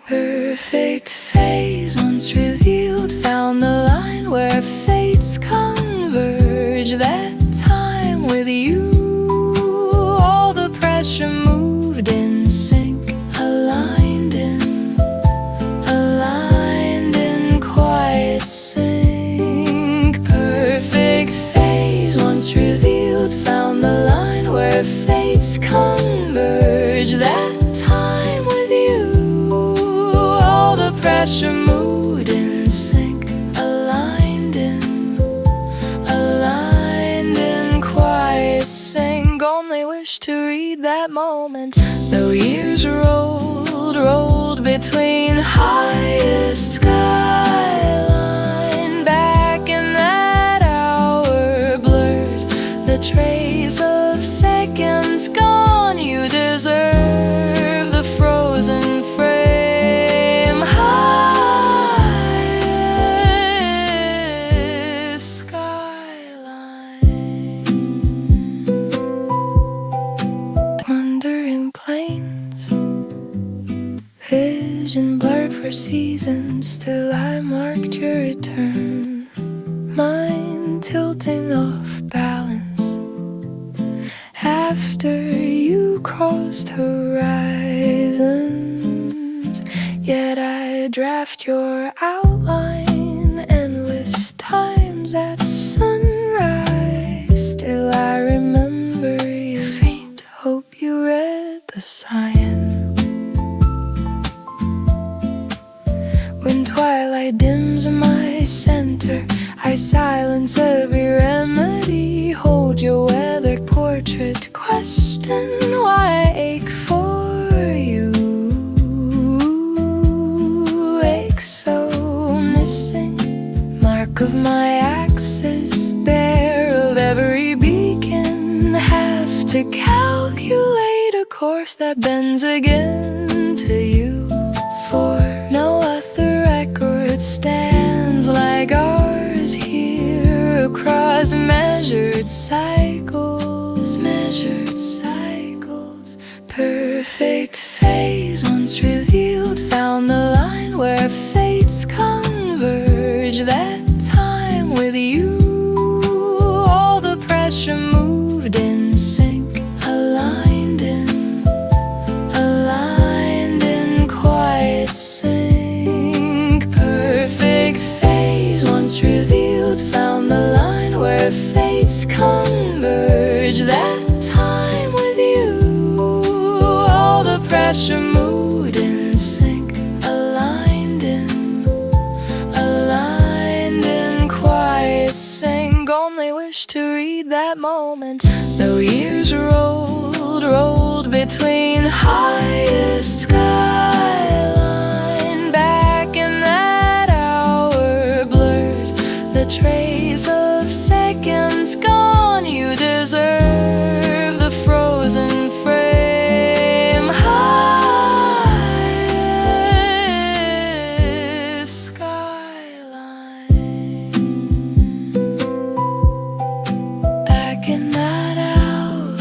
Perfect phase once revealed, found the line where fates converge. That time with you, all the pressure moved in sync, aligned in quiet sync. Perfect phase once revealed, found the line where fates converge. That time with you, all the pressure moved in sync, aligned in quiet sync. Only wish to read that moment, though years rolled between highest skyline. Back in that hour blurred, the trace of seconds gone. You deserve the frozen frame, highest skyline. Wandering plains, vision blurred for seasons, till I marked your return. Mind tilting off balance after you crossed horizons. Yet I draft your outline endless times at sunrise. Still I remember you faint hope, you read the sign. When twilight dims my center, I silence every remedy. Hold your weathered portrait, question why I ache for you. Ache so missing, mark of my axis, bare of every beacon. Have to calculate a course that bends again to you. For no other record stands like ours here, across measured cycles, perfect phase once revealed, found the line where fates converge. That time with you, all the pressure moved in sync, aligned in quiet sync. Perfect phase once revealed, found the line where fates converge. That time with you, all the pressure moved in sync, aligned in quiet sync. Only wish to read that moment, though years rolled between highest skyline. Back in that hour blurred, the trace of seconds gone. You deserve the frozen frame, highest skyline. Back in that hour,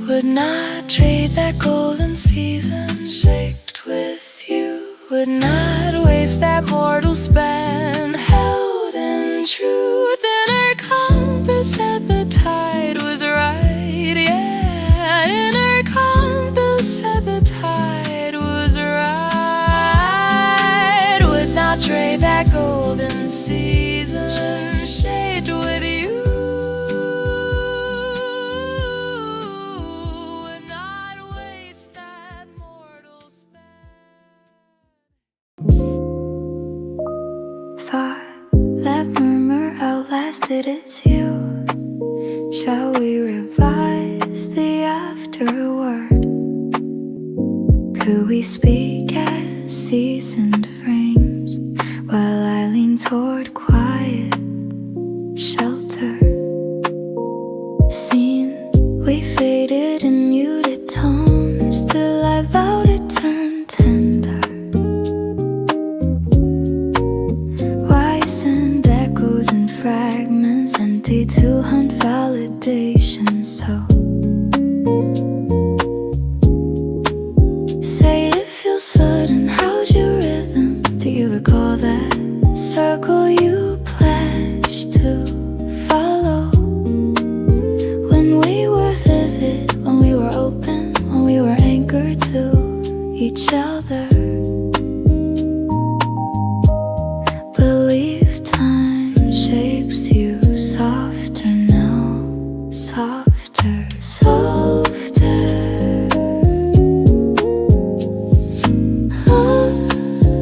would not trade that golden season shaped with you. Would not waste that mortal span, held in truth. Inner compass said the tide was right, yeah. Inner compass said the tide was right. Would not trade that golden season shaped with you. Thought that murmur outlasted its youth. Shall we revise the afterword? Could we speak as seasoned frames, while I lean toward quiet shelter? Scenes we faded in muted tones, till I vowed it turned tender. Send echoes and fragments, empty to hunt validation. So Say it feels sudden, how's your rhythm? Do you recall that circle you pledged to follow? When we were vivid, when we were open, when we were anchored to each other. Believe time shapes you softer now, softer, softer.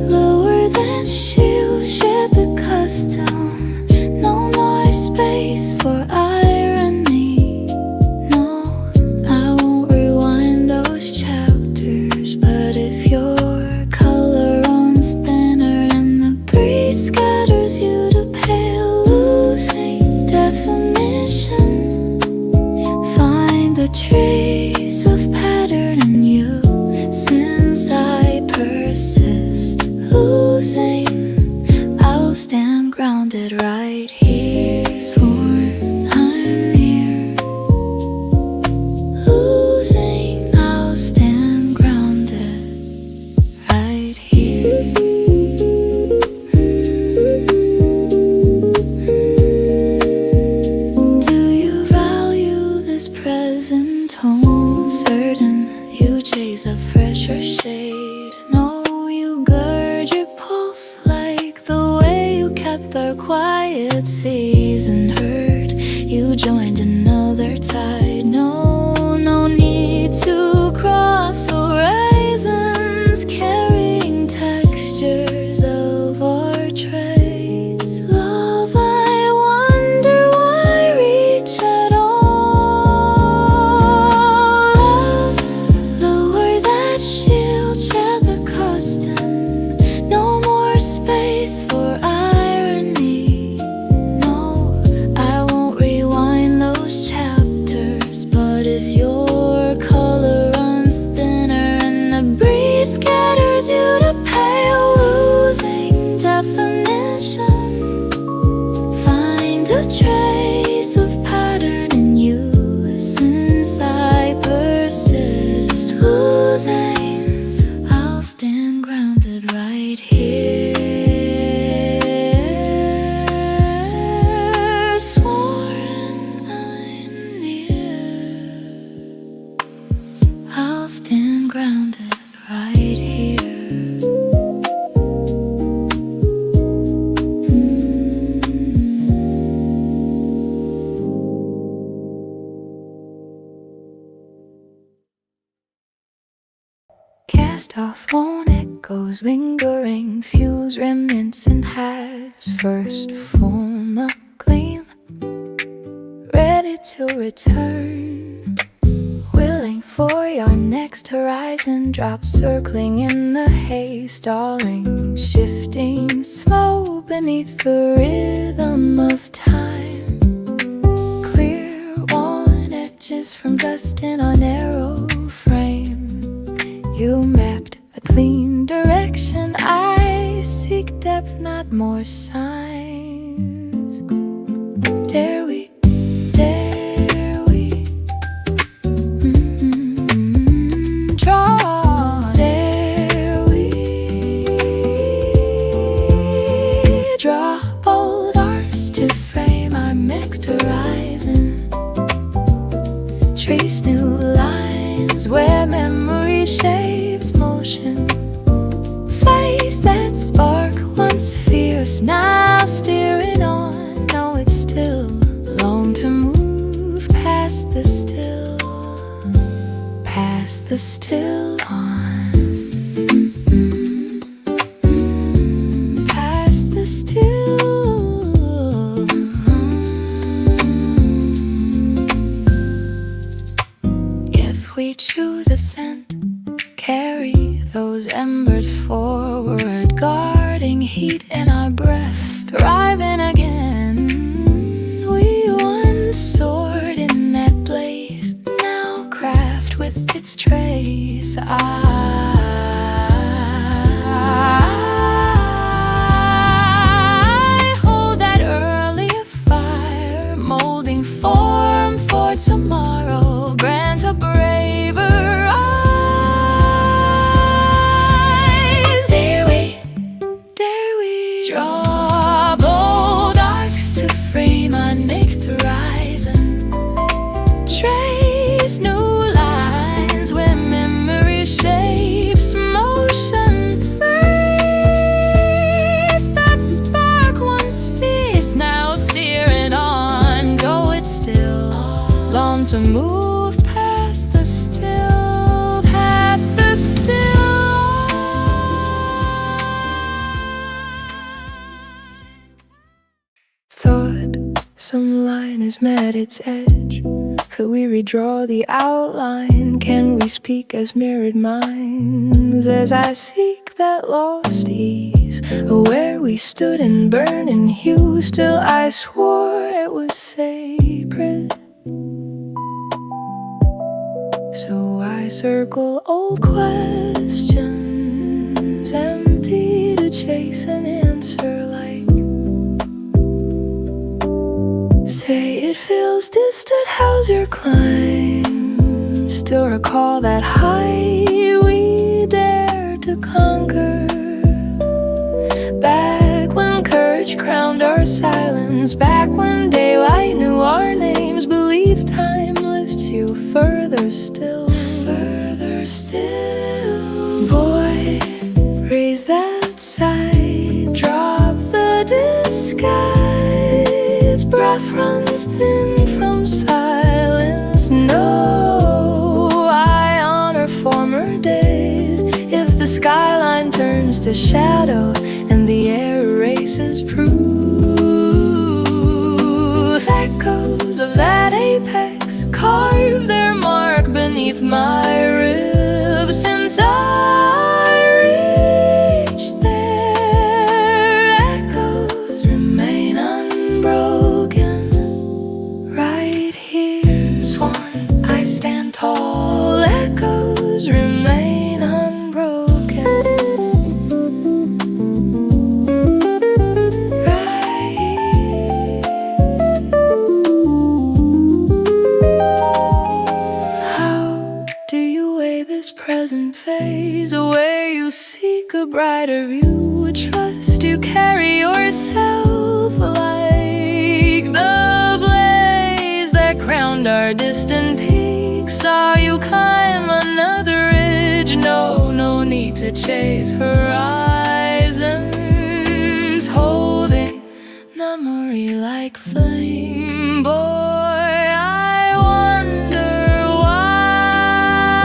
Lower than shield, shed the custom. No more space for irony. No, I won't rewind those chapters. But if your color runs thinner and the breeze scatters you to pale, losing definition, find the trace of pattern in you. Since I persist, losing, I'll stand grounded right here. Sworn I'm near. Losing, I'll stand grounded right here. Do you value this present tone? Certain you chase a fresher shade. No, you gird your pulse like the way you kept our quiet season heard. You joined another tide. No, no need to cross horizons, carrying textures of our traits. Love, I wonder why reach at all. Lower that shield, shed the custom. No more space for irony. No, I won't rewind those chapters. But if your color runs thinner and the breeze scatters you to pale, losing definition, find a trace of pattern in you. Since I persist, losing, I'll stand grounded right here. Sworn I'm near. I'll stand grounded right here. Cast off on echoes lingering, fuse remnants and halves. First form a gleam, ready to return. Willing for your next horizon drop, circling in the haze, stalling, shifting slow beneath the rhythm of time. Clear worn edges from dust in our narrow frame. You mapped a clean direction. I seek depth, not more signs. Dare we? Dare we? Draw. Dare we? Draw bold arcs to frame our mixed horizon. Trace new lines where memory shapes motion. Face that spark once fierce, now steering on. No, it's still long to move past the still, past the still on. Past the still. If we choose ascent, carry those embers forward, guarding heat in our breath, thriving again. We once soared in that blaze, now craft with its trace. I hold that earlier fire, molding form for tomorrow. Grant a braver eye. Some line has met its edge. Could we redraw the outline? Can we speak as mirrored minds? As I seek that lost ease, where we stood in burning hue, still I swore it was sacred. So I circle old questions, empty to chase an answer like, say it feels distant, how's your climb? Still recall that high we dared to conquer. Back when courage crowned our silence, back when daylight knew our names. Believe time lifts you further still, further still. Boy, raise that side, drop the disguise. Breath runs thin from silence. No, I honor former days. If the skyline turns to shadow and the air erases proof, echoes of that apex carve their mark beneath my ribs. Since I reached there, echoes remain unbroken. Right here, sworn I stand tall, echoes remain unbroken. Right here. How do you weigh this present phase, where you seek a brighter view? Trust you carry yourself like the blaze that crowned our distant peaks. Saw you climb another ridge. No need to chase horizons. Holding memory like flame. Boy, I wonder why.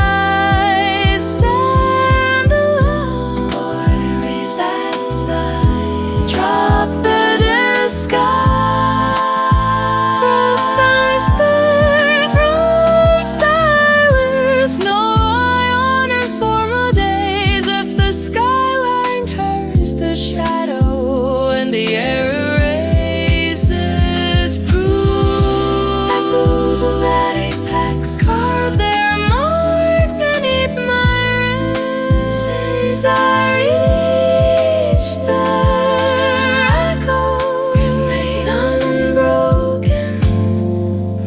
Stand alone. Boy, raise that side, drop the disguise. Breath runs thin from silence. No, I honor former days. If the skyline turns to shadow and the air erases proof, echoes of that apex carve their mark beneath my ribs. Since I reached there, echoes remain unbroken.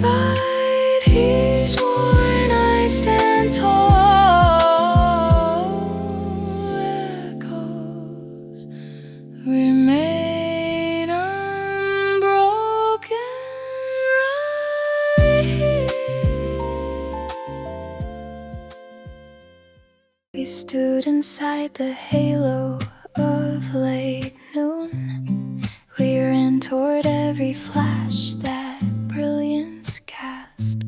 Right here, sworn I stand tall, echoes remain unbroken. Right here. We stood inside the halo of late noon. We ran toward every flash that brilliance cast.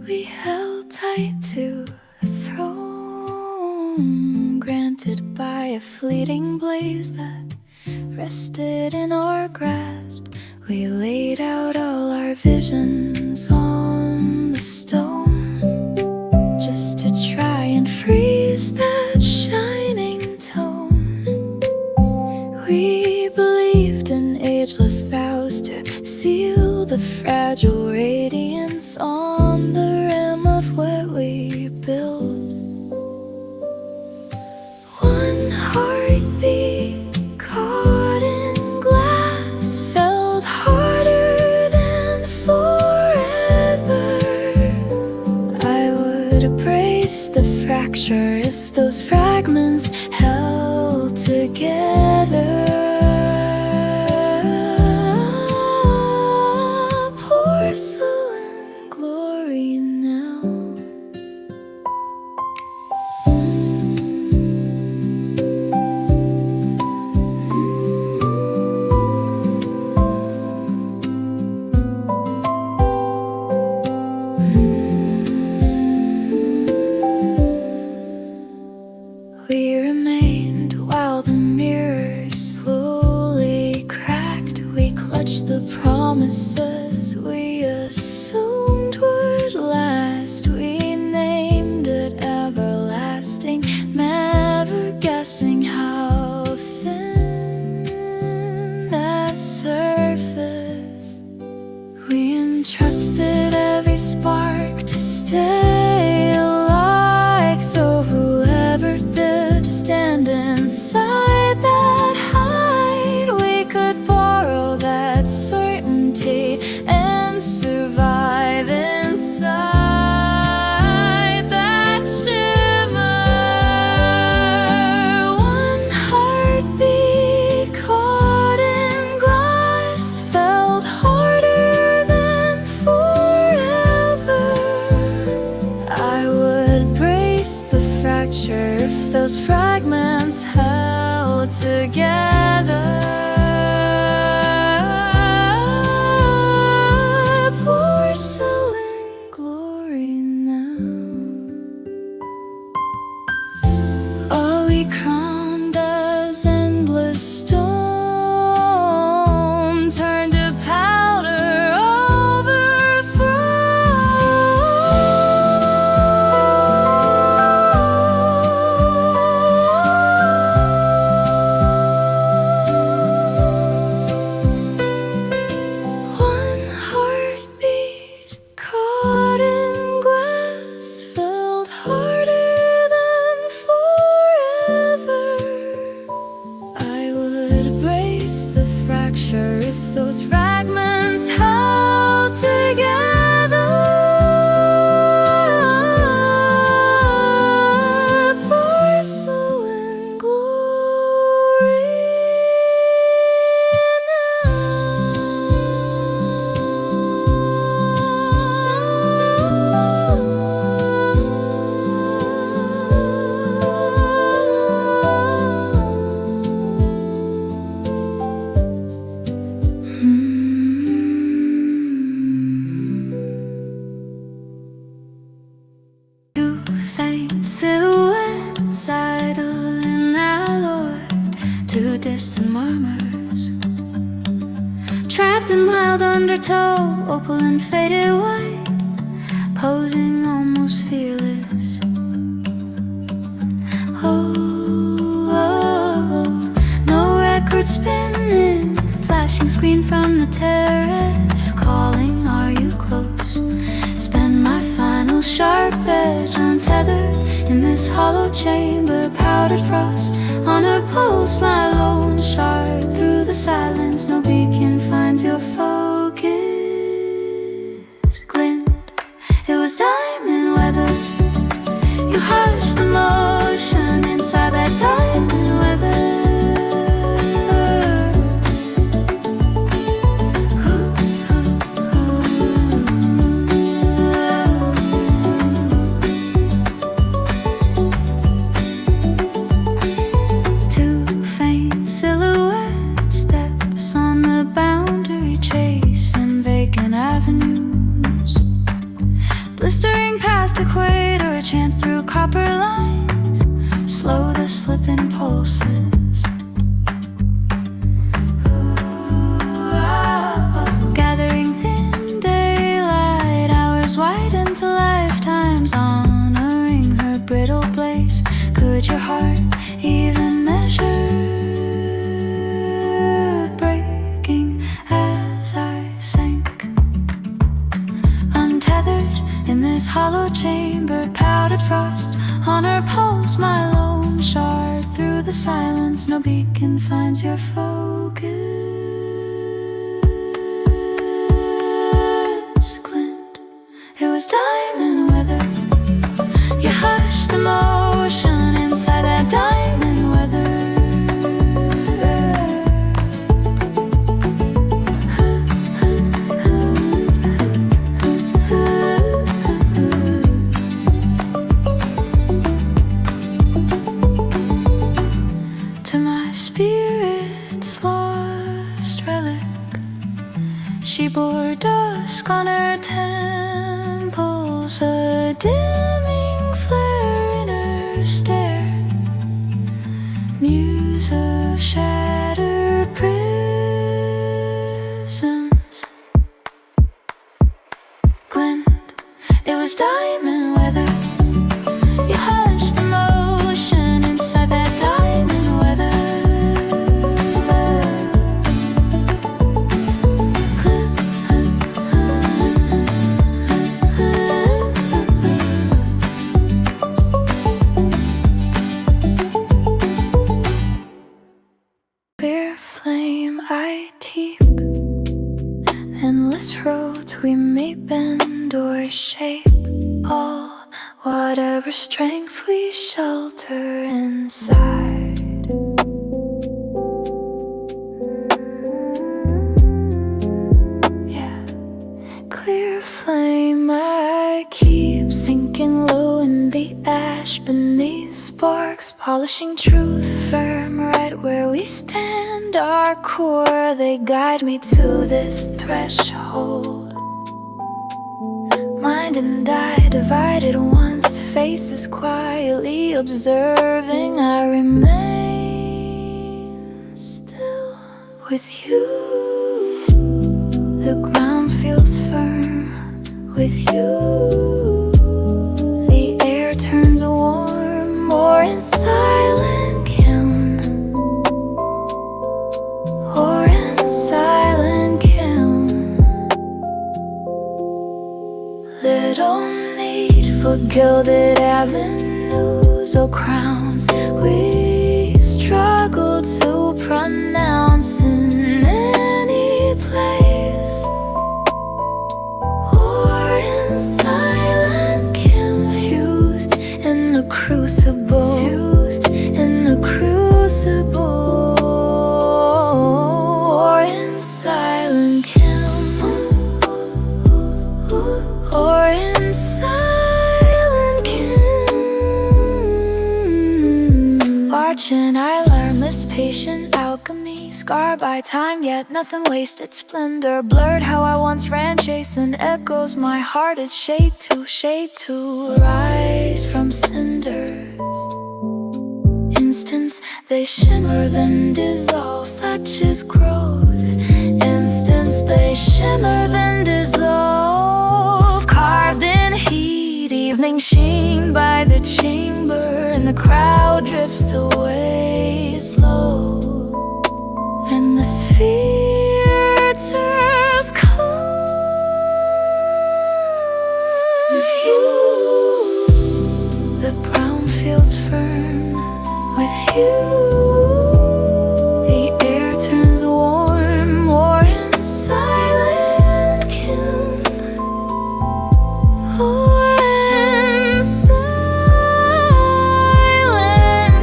We held tight to a throne granted by a fleeting blaze that rested in our grasp. We laid out all our visions on the stone, just to try and freeze that shining tone. We believed in ageless vows to seal the fragile radiance on the rim of what we built. One heartbeat caught in glass felt harder than forever. I would embrace the fracture if those fragments held together. Porcelain glory now. We remained while the mirrors promises we assumed would last. We named it everlasting, never guessing how thin that surface. We entrusted every spark to stay alive, so whoever dared to stand inside that height, we could borrow that certainty and survive inside that shimmer. One heartbeat caught in glass felt harder than forever. I would brace the fracture if those fragments held together. Porcelain glory now. All we crowned as endless stone turned to powder One heartbeat caught in glass felt harder than forever. I would brace the fracture if those fragments held together. Porcelain glory Two faint silhouettes idle in alloy, two distant murmurs, trapped in mild undertow, opal and faded white, posing almost fearless. Oh, oh, oh, no record spinning, flashing screen from the terrace, calling, are you close? Spend my final sharp edge untethered in this hollow chamber, powdered frost on her pulse, my lone shard through the silence, no beacon finds your focus. Glint, it was diamond weather. You hushed the motion inside that diamond weather. Two faint silhouette steps on the boundary, chasing vacant avenues, blistering past equator, a chance through copper lines, slow the slipping pulses. Ooh, ah, oh. Gathering thin daylight, hours widen to lifetimes, honoring her brittle blaze. Could your heart even measure? Breaking as I sank, untethered in this hollow chamber, powdered frost on her pulse, my lone shard through the silence, no beacon finds your focus. Glint, it was diamond weather. You hushed the motion inside that diamond weather. To my spirit's lost relic, she bore dusk on her temples, a dimming flare in her stare, muse of shattered prisms. strength we shelter inside. Yeah, clear flame, I keep sinking low in the ash beneath sparks, polishing truth firm right where we stand. Our core, they guide me to this threshold. Mind and I divided once, faces quietly observing. I remain still with you. The ground feels firm with you. The air turns warm, more in silent kiln, or in silent kiln. Little need for gilded avenues or crowns. We struggle to pronounce in any place, or in silent confused in the crucible, fused in the crucible, or in silent kiln, or in silent kiln. Watch and I learn this patient alchemy, scarred by time yet nothing wasted splendor. Blurred how I once ran chasing echoes, my heart is shaped to rise from cinders. Instants they shimmer then dissolve, such is growth. Instants they shimmer then dissolve, carved in heat, evening sheen by the chamber, and the crowd drifts away slow, and the sphere turns calm with you. The ground feels firm with you. The air turns warm, or in silent kiln, or in silent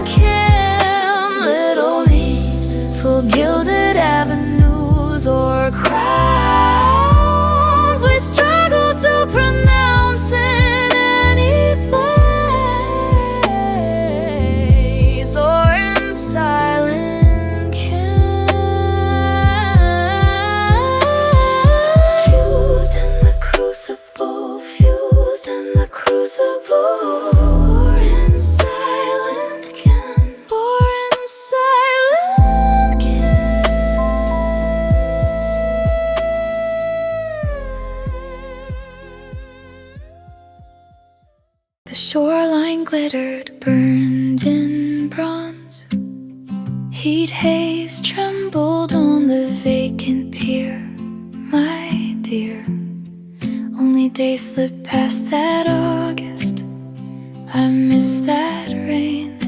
kiln. Little need for gilded avenues or crowns. We struggle to pronounce in any place, or in silent kiln. Fused in the crucible, fused in the crucible, or in silent kiln, or in silent kiln. The shoreline glittered, burned in bronze. Heat haze trembled on the vacant pier. My dear, only days slip past that August. I miss that rain.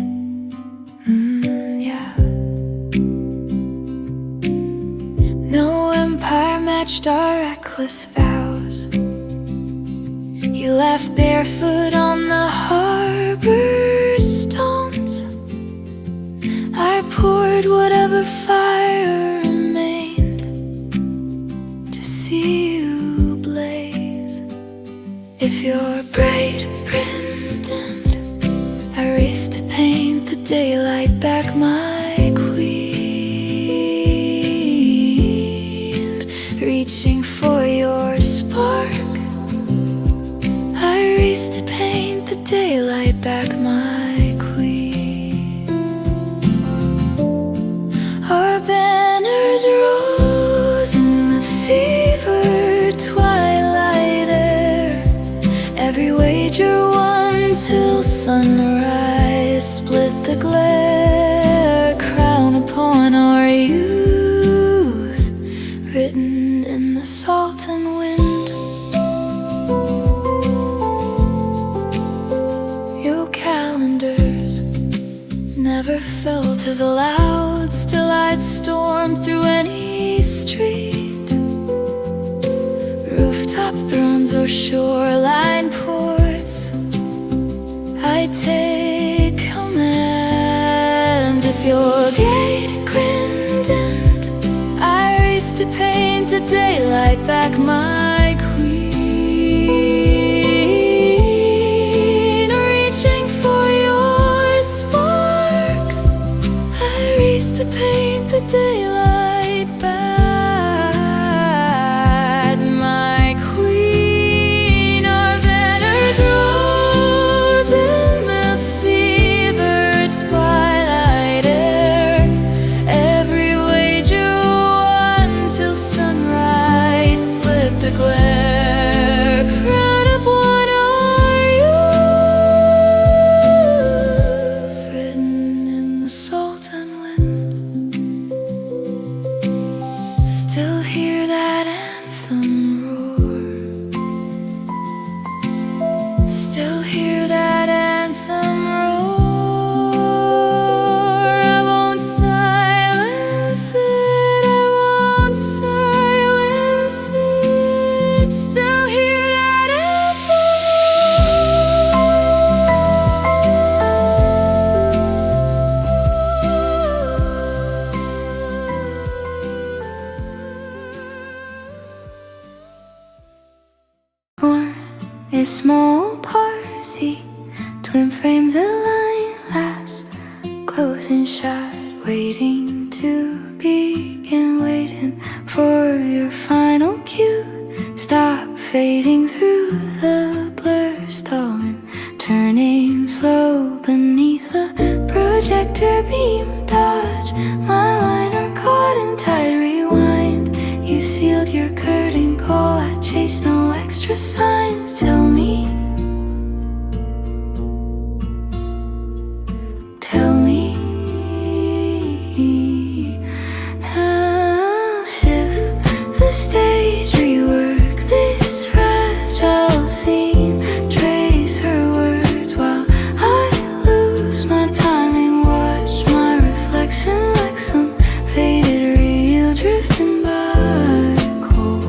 Yeah. No empire matched our reckless vows. You laughed barefoot on the harbor stones. I poured whatever fire remained to see you blaze. If your bright brim dimmed, I raced to paint the daylight back, my queen. Reaching for your spark, I raced to paint the daylight back, my queen. Our banners rose in the fevered twilight air. Every wager won till sunrise split the glare. Crown upon our youth, written in the salt and wind. Calendars never felt as loud, still I'd storm through any street. Rooftop thrones or shoreline ports, I I take command. If you're 𝐏𝐥𝐚𝐲𝐥𝐢𝐬𝐭, I race to paint the daylight back, my queen. Reaching for your spark, I race to paint the daylight back, my queen. Our banners rose in the fevered twilight air. Every wager won till sunrise split the glare. Proud of what are you've written in the sultan wind. Still hear that anthem roar. Still hear that anthem roar. I won't silence it, I won't silence it. Still hear that anthem roar. Born a small party, twin frames align last, close and shut, waiting to begin, waiting for your final cue. Stop fading through the blur, stalling, turning slow beneath the projector beam. Dodge my line or caught in tight rewind. You sealed your curtain call, I chase no extra signs. Tell me, how shift the stage, rework this fragile scene. Trace her words while I lose my timing. Watch my reflection like some faded reel drifting by cold.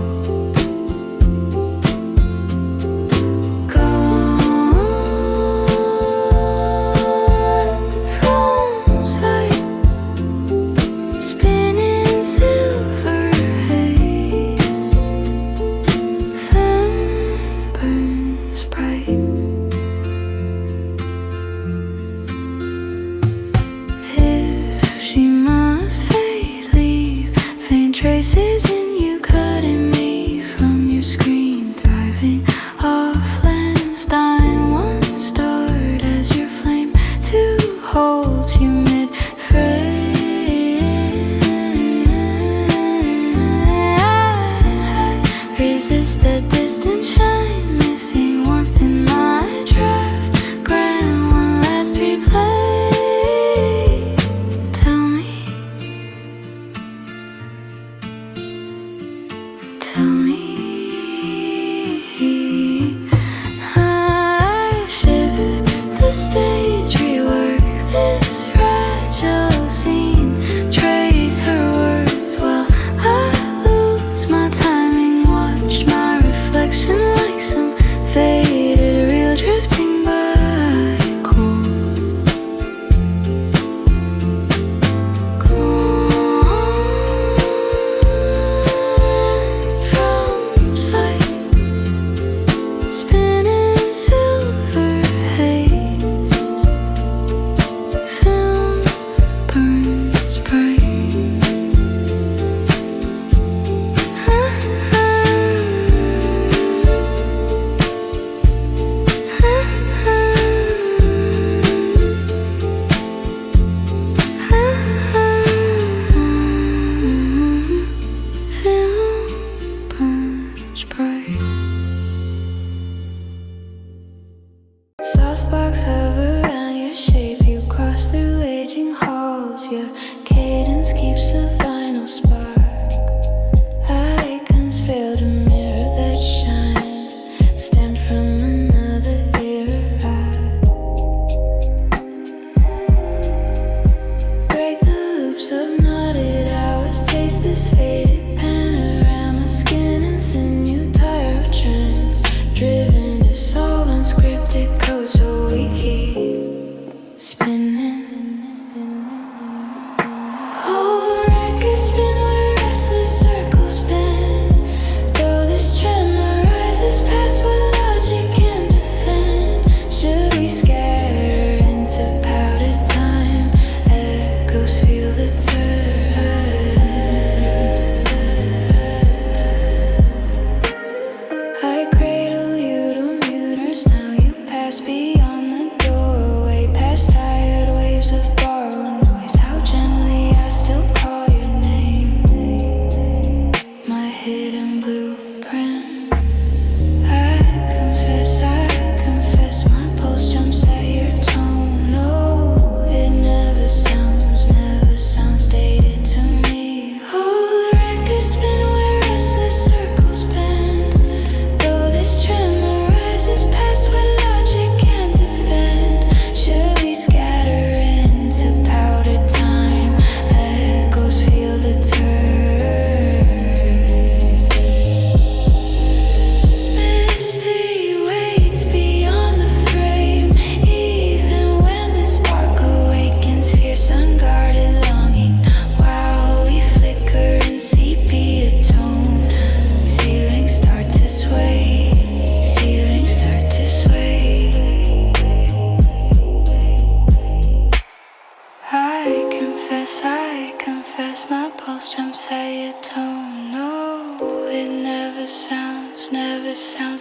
Yes, I confess my pulse jumps at your tone. No, it never sounds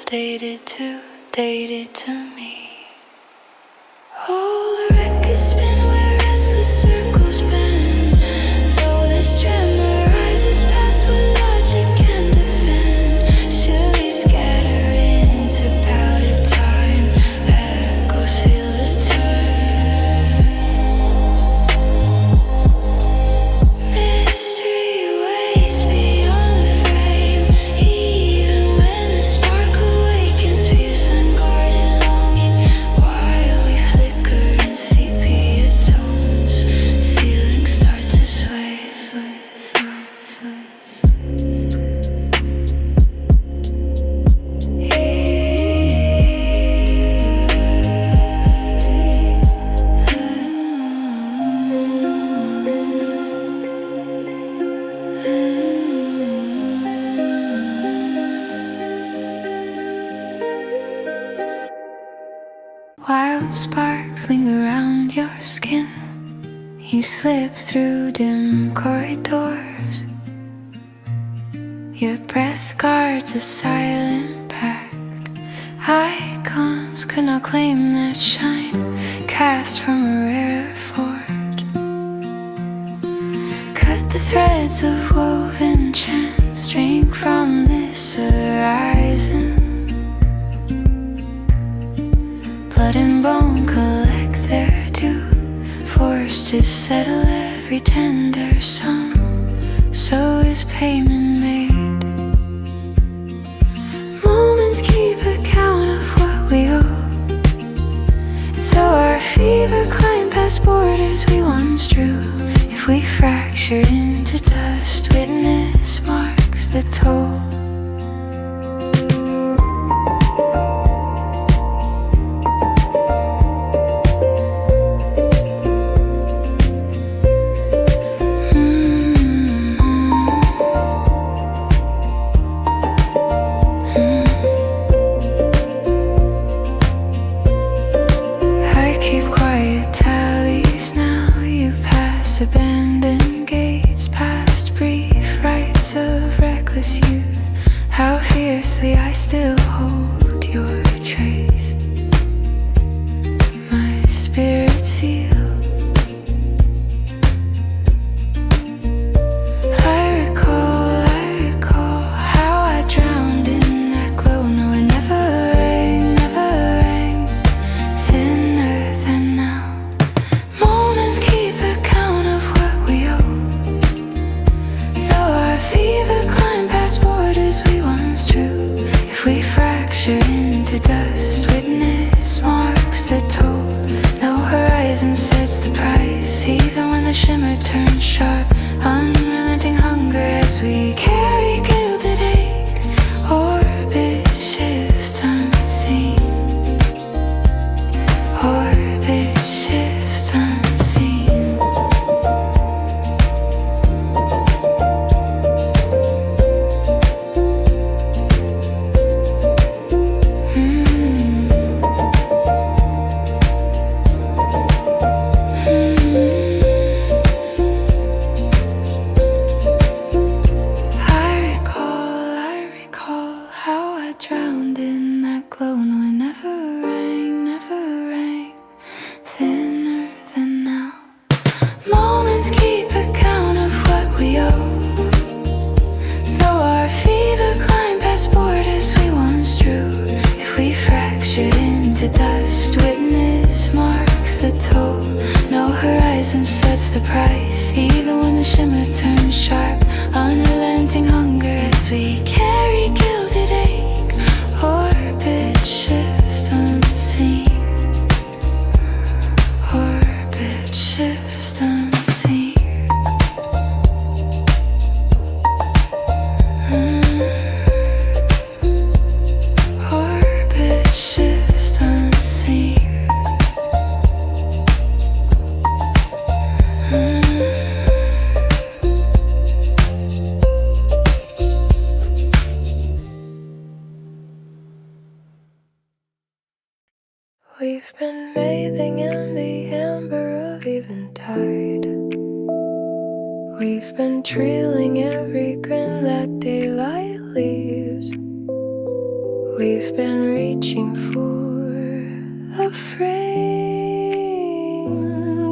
dated to me. Oh, the records spin where restless circles bend. Though this tremor rises past what logic can defend. Should we scatter into powdered time? Echoes feel the turn. Mystery waits beyond the frame. Even when the spark awakens, fierce unguarded longing. While we flicker in sepia tones, ceilings start to sway. Wild sparks linger around your skin. You slip through dim corridors. Your breath guards a silent pact. Icons could not claim that shine, cast from a rarer forge. Cut the threads of woven chance, drink from this horizon. Blood and bone collect their due, forced to settle every tender sum. So is payment made. Moments keep account of what we owe. Though our fever climbed past borders we once drew, if we fracture into dust, witness marks the toll. Abandoned gates, past brief rites of reckless youth. How fiercely I still hold your trace, my spirit sealed. I recall how I drowned in that glow. No, it never rang, thinner than now. Moments keep account of what we owe. Though our fever climbed past borders we once drew, if we fracture into dust, witness marks the toll. No horizon sets the price, even when the shimmer turns sharp. Unrelenting hunger as we carry gilded ache. Orbit shifts unseen. Orbit shifts unseen. I recall how I drowned in that glow. No, it never rang, thinner than now. Moments keep account of what we owe. Though our fever climbed past borders we once drew, if we fractured into dust, witness marks the toll. No horizon sets the price, even when the shimmer turns sharp. Unrelenting hunger as we carry gilded ache. Orbit shifts unseen. Orbit shifts unseen. Orbit shifts unseen. We've been bathing in the amber of eventide. been trailing every grin that daylight leaves. We've been reaching for a frame,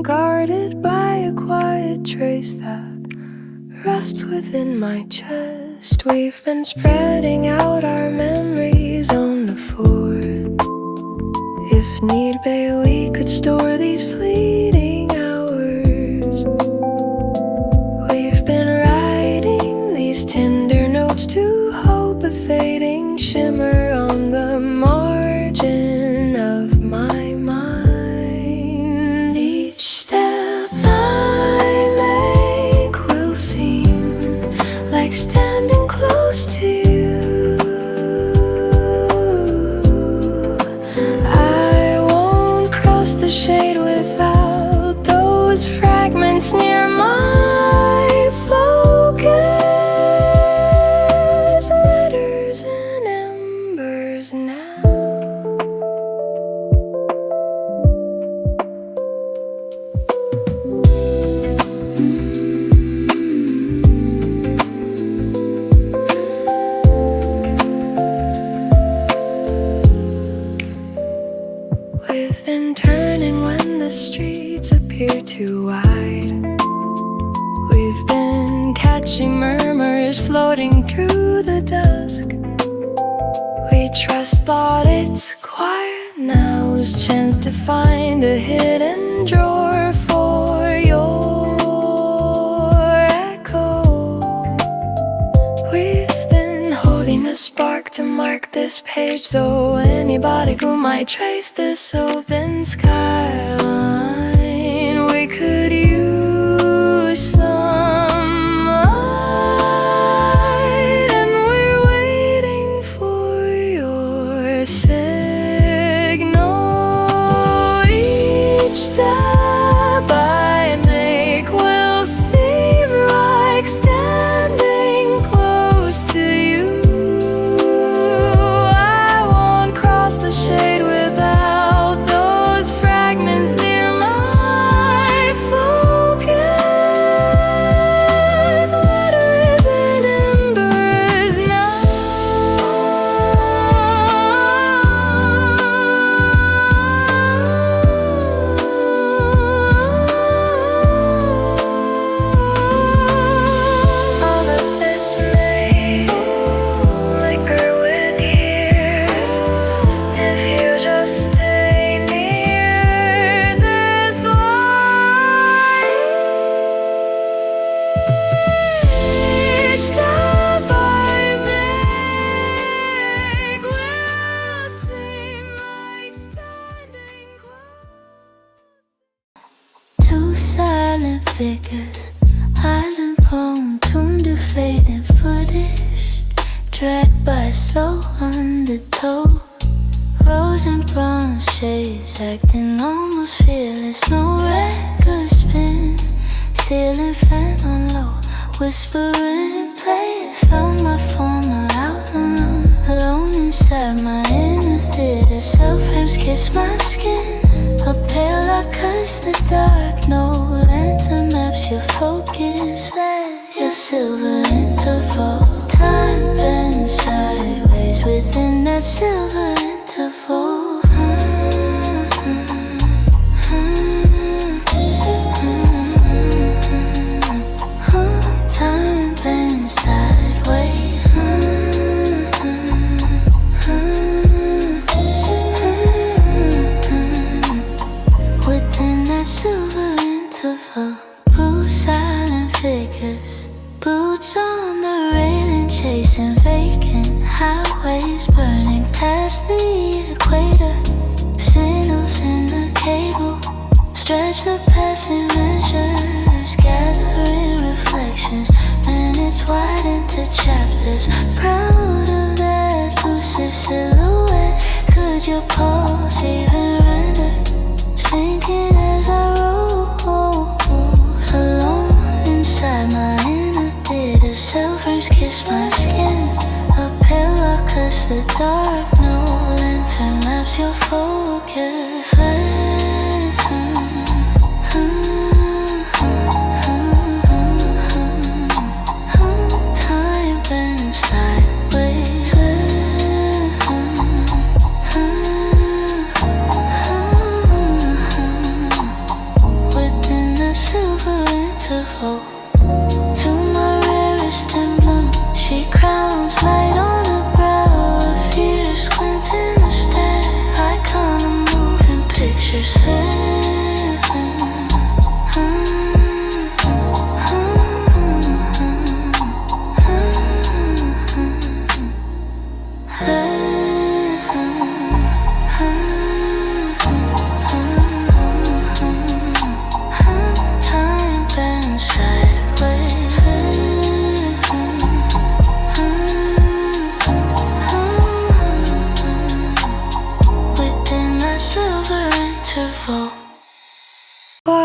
guarded by a quiet trace that rests within my chest. We've been spreading out our memories on the floor. If need be, we could store these fleeting hours. We've been writing these tender notes to hope, a fading shimmer on the margin of my mind. Each step I make will seem like standing close to you. The shade without those fragments near my focus. Letters and embers now. We've been turning when the streets appear too wide. We've been catching murmurs floating through the dusk. We trust thought it's quiet, now's chance to find a hidden drawer for your echo. We've been holding a spark to mark this page, so anybody who might trace this open skyline, we could use some light. And we're waiting for your signal. Each step I make will seem like standing close to you. The shade without those fragments near my focus. Letters and embers now. All of this may linger with years if you just stay near this light. Each step I make will seem like standing close. Two silent figures, island prone, tuned to fading footage, dragged by slow undertow. Rose and bronze shades acting almost fearless. No record spin, ceiling fan on low, whispering play it. Found my former outline, alone inside my inner theater. Cell frames kiss my skin, a pale light cuts the dark. No lantern maps your focus, let your silver interval. Time bends sideways within that silver interval. Time bends sideways within that silver interval. Blue silent figures, boots on the railing, chasing vacant highways, burning past the equator. Signals in the cable stretch the passing measures, gathering reflections, minutes wide into chapters. Proud of that lucid silhouette. Could your pulse even render? Sinking as I roll, alone inside my inner theater. Cell phones kiss my skin, a pale light cuts the dark. No lantern maps your focus.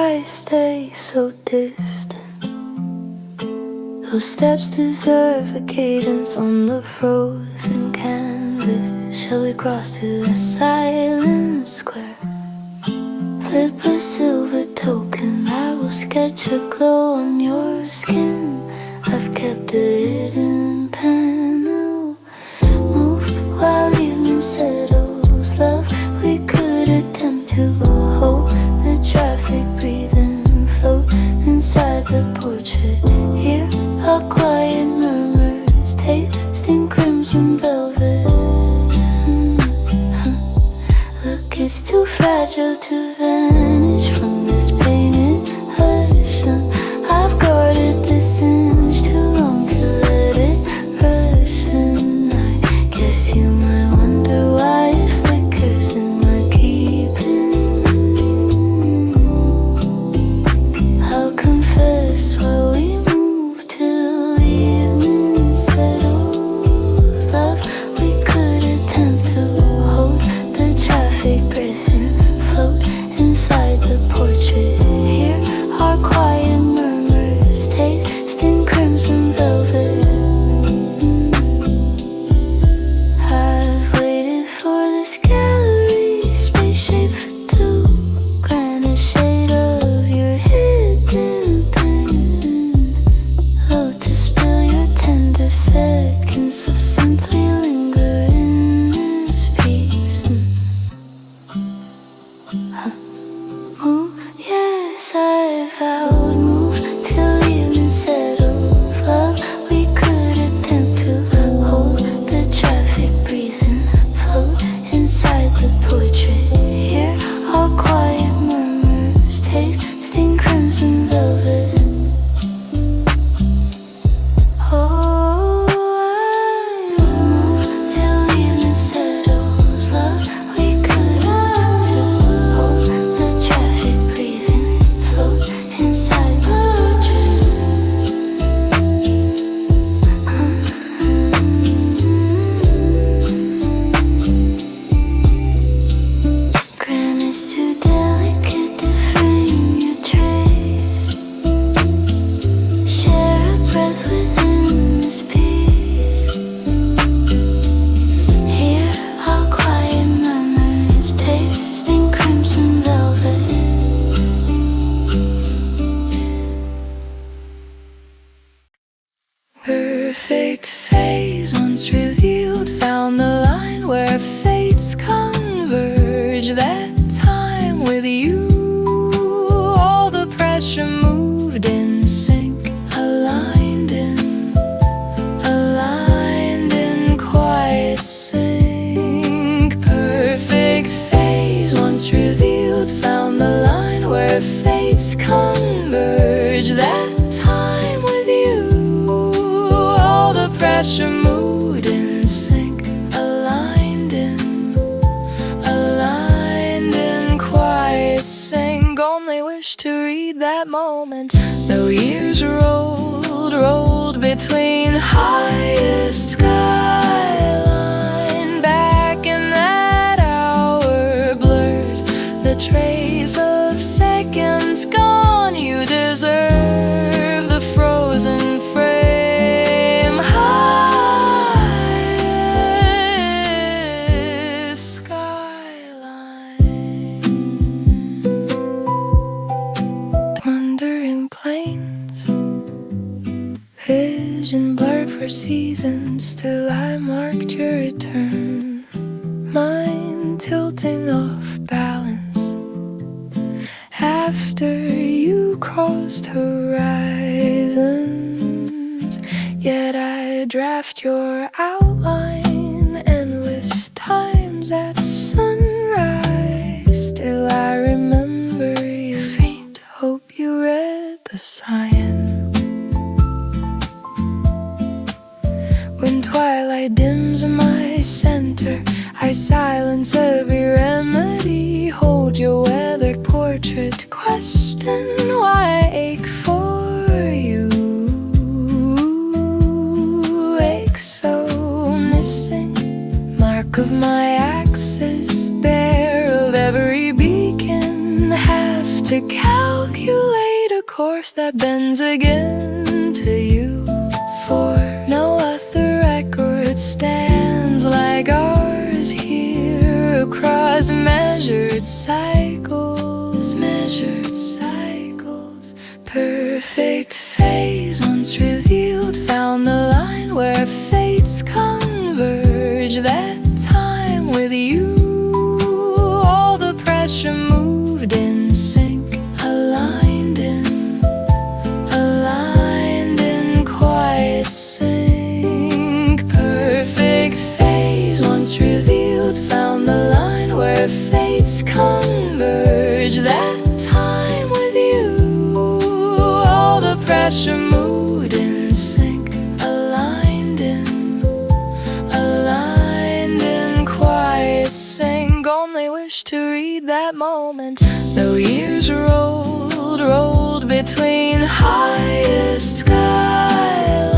I stay so distant? Those steps deserve a cadence on the frozen canvas. Shall we cross to the silent square? Flip a silver token, I will sketch a glow on your skin. I've kept a hidden panel. Move while evening settles. Love, we could attempt to hold the traffic, breathe and float inside the portrait. Hear our quiet murmurs, tasting crimson velvet. Look, it's too fragile to vanish from this painted ocean. I've guarded this image too long to let it rush, and I guess you might wonder why it flickers in my keeping. I'll confess while we move till the evening settles. Love, we could attempt to hold the traffic, breath and float inside the portrait. Hear our quiet murmurs, tasting crimson velvet. I've waited for this gallery, space shape for two, granite shade of your hidden pen. Oh, to spill your tender seconds, so simply linger in this piece. Oh, yes, I vowed, move till evening settles. Love, we could attempt to hold the traffic, breathe and float inside the portrait. Hear our quiet murmurs, tasting crimson velvet. Oh, I move till evening settles. Love, we could attempt to hold the traffic, breathe and float inside the portrait. Granite's too delicate to frame your trace. Share a breath within this piece. Hear our quiet murmurs, tasting crimson velvet. Perfect phase once revealed, found the line where fates converge. That time with you, all the pressure moved in sync, aligned in quiet sync. Perfect phase once revealed, found the line where fates converge. That time with you, all the pressure moved in sync, aligned in quiet sync. Only wish to read that moment, though years rolled between highest skyline. Back in that hour, blurred the trace of seconds gone. You deserve the frozen frame. Highest skyline. Wandering plains, vision blurred for seasons, till I marked your return. Mind tilting off balance after you crossed horizons. Yet I draft your outline endless times at sunrise. Still I remember your faint hope, you read the sign. When twilight dims my center, I silence every remedy. Hold your weathered portrait, question why I ache for you. Ache so missing, mark of my axis, bare of every beacon. Have to calculate a course that bends again to you. For no other record stands like ours here across measured cycles, measured cycles. Perfect phase once revealed found the line where fates converge. That time with you, all the pressure moved in sync, aligned in quiet sync. Perfect phase once revealed found the line where fates converge. That time with you, all the pressure moved in sync, aligned in quiet sync. Only wish to read that moment. Though years rolled between highest skyline,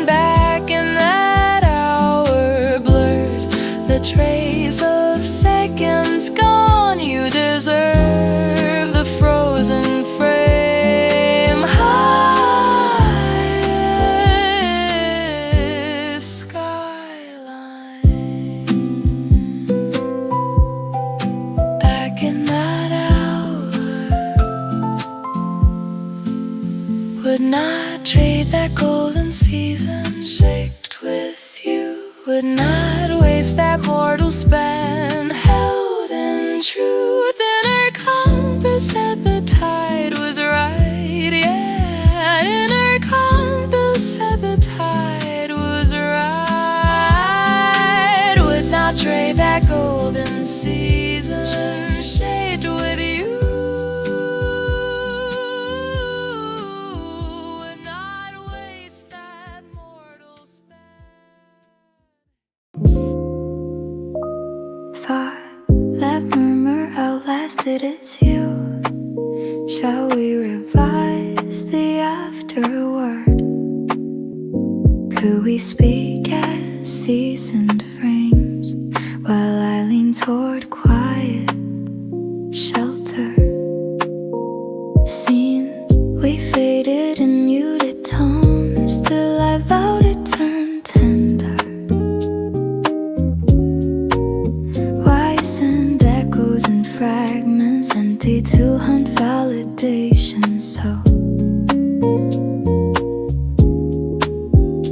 back in that hour blurred the trace of seconds gone. You deserve the frozen frame, highest skyline. Back in that hour, would not trade that golden season shaped with you. Would not waste that mortal span held in truth. Inner compass said the tide was right, yeah. Inner compass said the tide was right. Would not trade that golden season shaped with you. Would not waste that mortal span. Thought that murmur outlasted its youth. Shall we revise the afterword? Could we speak as seasoned frames while I lean toward quiet shelter? Scenes we faded in muted tones till I vowed it turned tender. Wise and echoes and fragments empty to hunt validation. So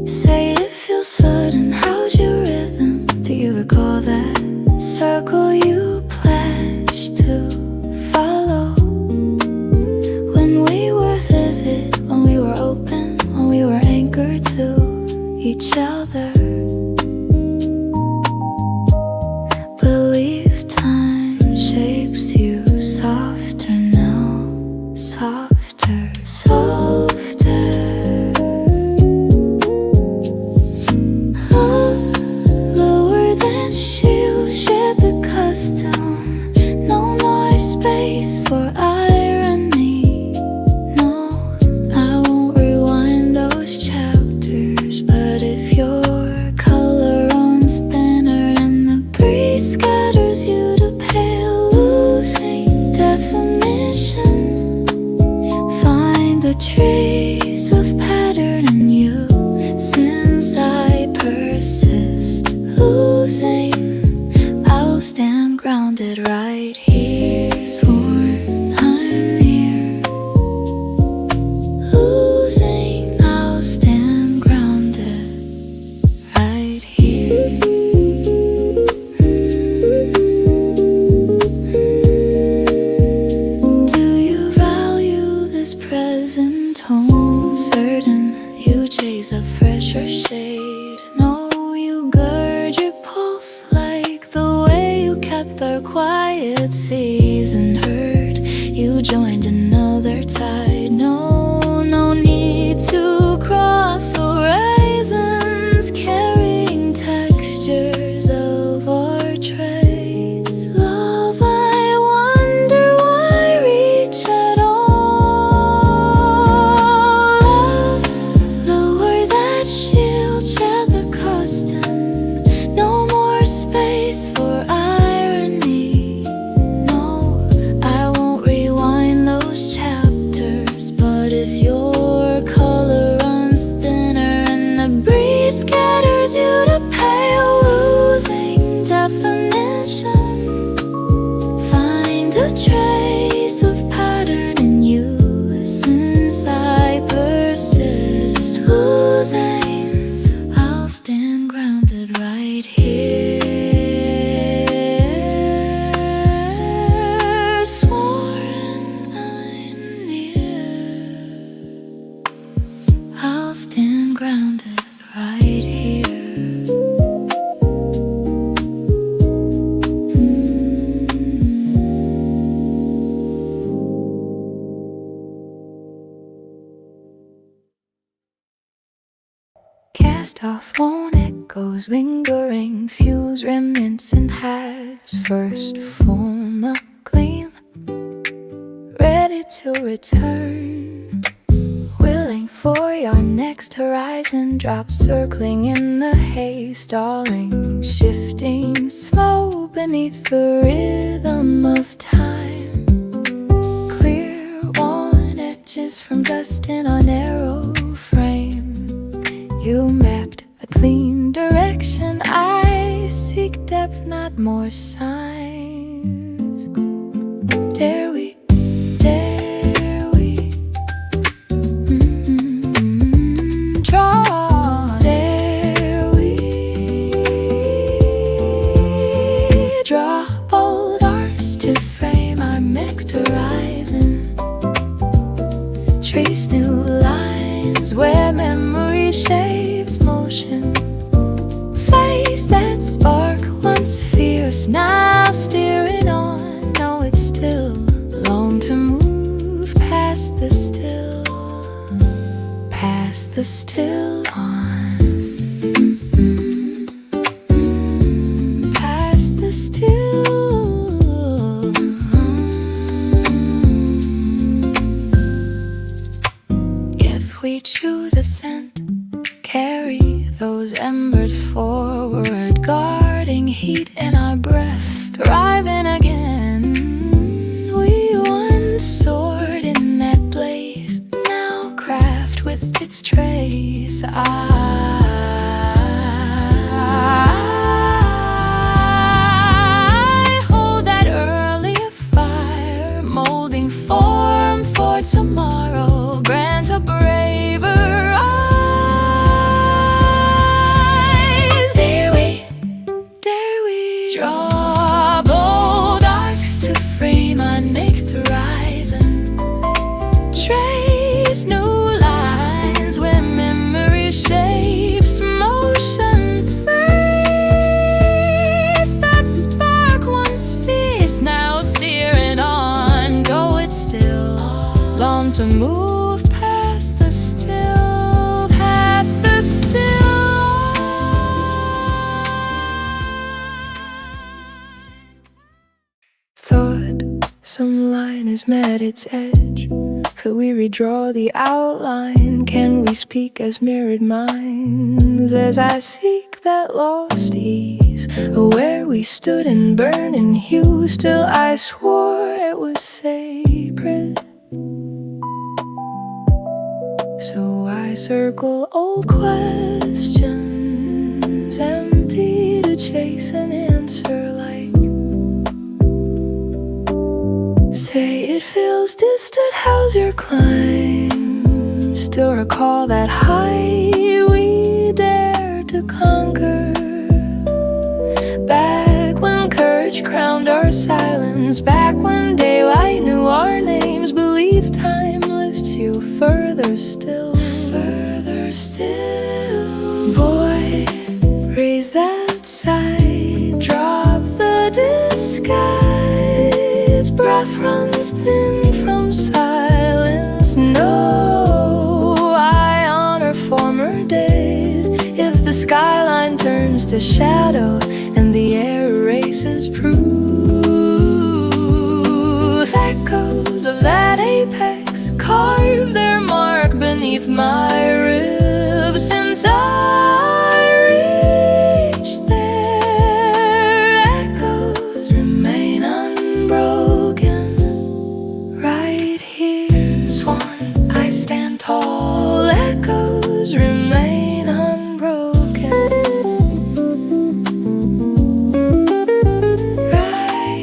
say it feels sudden, how's your rhythm? Do you recall that circle you pledged to follow? When we were vivid, when we were open, when we were anchored to each other. Believe time shapes you softer now, softer, softer. Lower than shield, shed the custom. No more space for irony. No, I won't rewind those chapters. But if your color runs thinner and the breeze scatters you to pale, losing definition, find the trace of pattern in you. Since I persist, losing, I'll stand grounded right here. Sworn I'm near. Losing, I'll stand grounded right here. Do you value this present tone? Certain you chase a fresher shade. No, you gird your pulse like the way you kept our quiet season heard. You joined another tide. No, no need to cross horizons, carrying textures of our traits. Love, I wonder why reach at all. Lower that shield, shed the custom. No more space for irony. No, I won't rewind cast off phone echoes lingering, fuse remnants and halves, first form a gleam, ready to return, willing for your next horizon drop, circling in the haze, stalling, shifting slow beneath the rhythm of time, clear worn edges from dust in our narrow frame. You mapped a clean direction, I seek depth, not more signs. Dare we, dare we draw, dare we draw bold arcs to frame our next horizon, trace new lines where memory shapes motion, face that spark once fierce, now steering on. No, it's still long to move past the still, past the still on, past the still. If we choose ascent, carry those embers forward, guarding heat in our breath, thriving again. We once soared in that blaze, now craft with its trace. I hold that earlier fire, molding form for tomorrow, grant a braver eyes. Dare we draw bold arcs to frame our next horizon, trace new lines where memory shapes motion, face that spark once fierce, now steering on. Though it's still long to move past the still, past the still. Thought some line has met its edge. Could we redraw the outline? Can we speak as mirrored minds? As I seek that lost ease, where we stood in burning hue, still I swore it was sacred. So I circle old questions, empty to chase an answer like, say it feels distant, how's your climb? Still recall that high we dared to conquer, back when courage crowned our silence, back when daylight knew our names. Believe time lifts you further still, further still. Boy, raise that side, drop the disguise, breath runs thin from silence. No, I honor former days. If the skyline turns to shadow and the air erases proof, echoes of that apex carve their mark beneath my ribs. Since I reached there, echoes remain unbroken. Right here, sworn I stand tall, echoes remain unbroken. Right.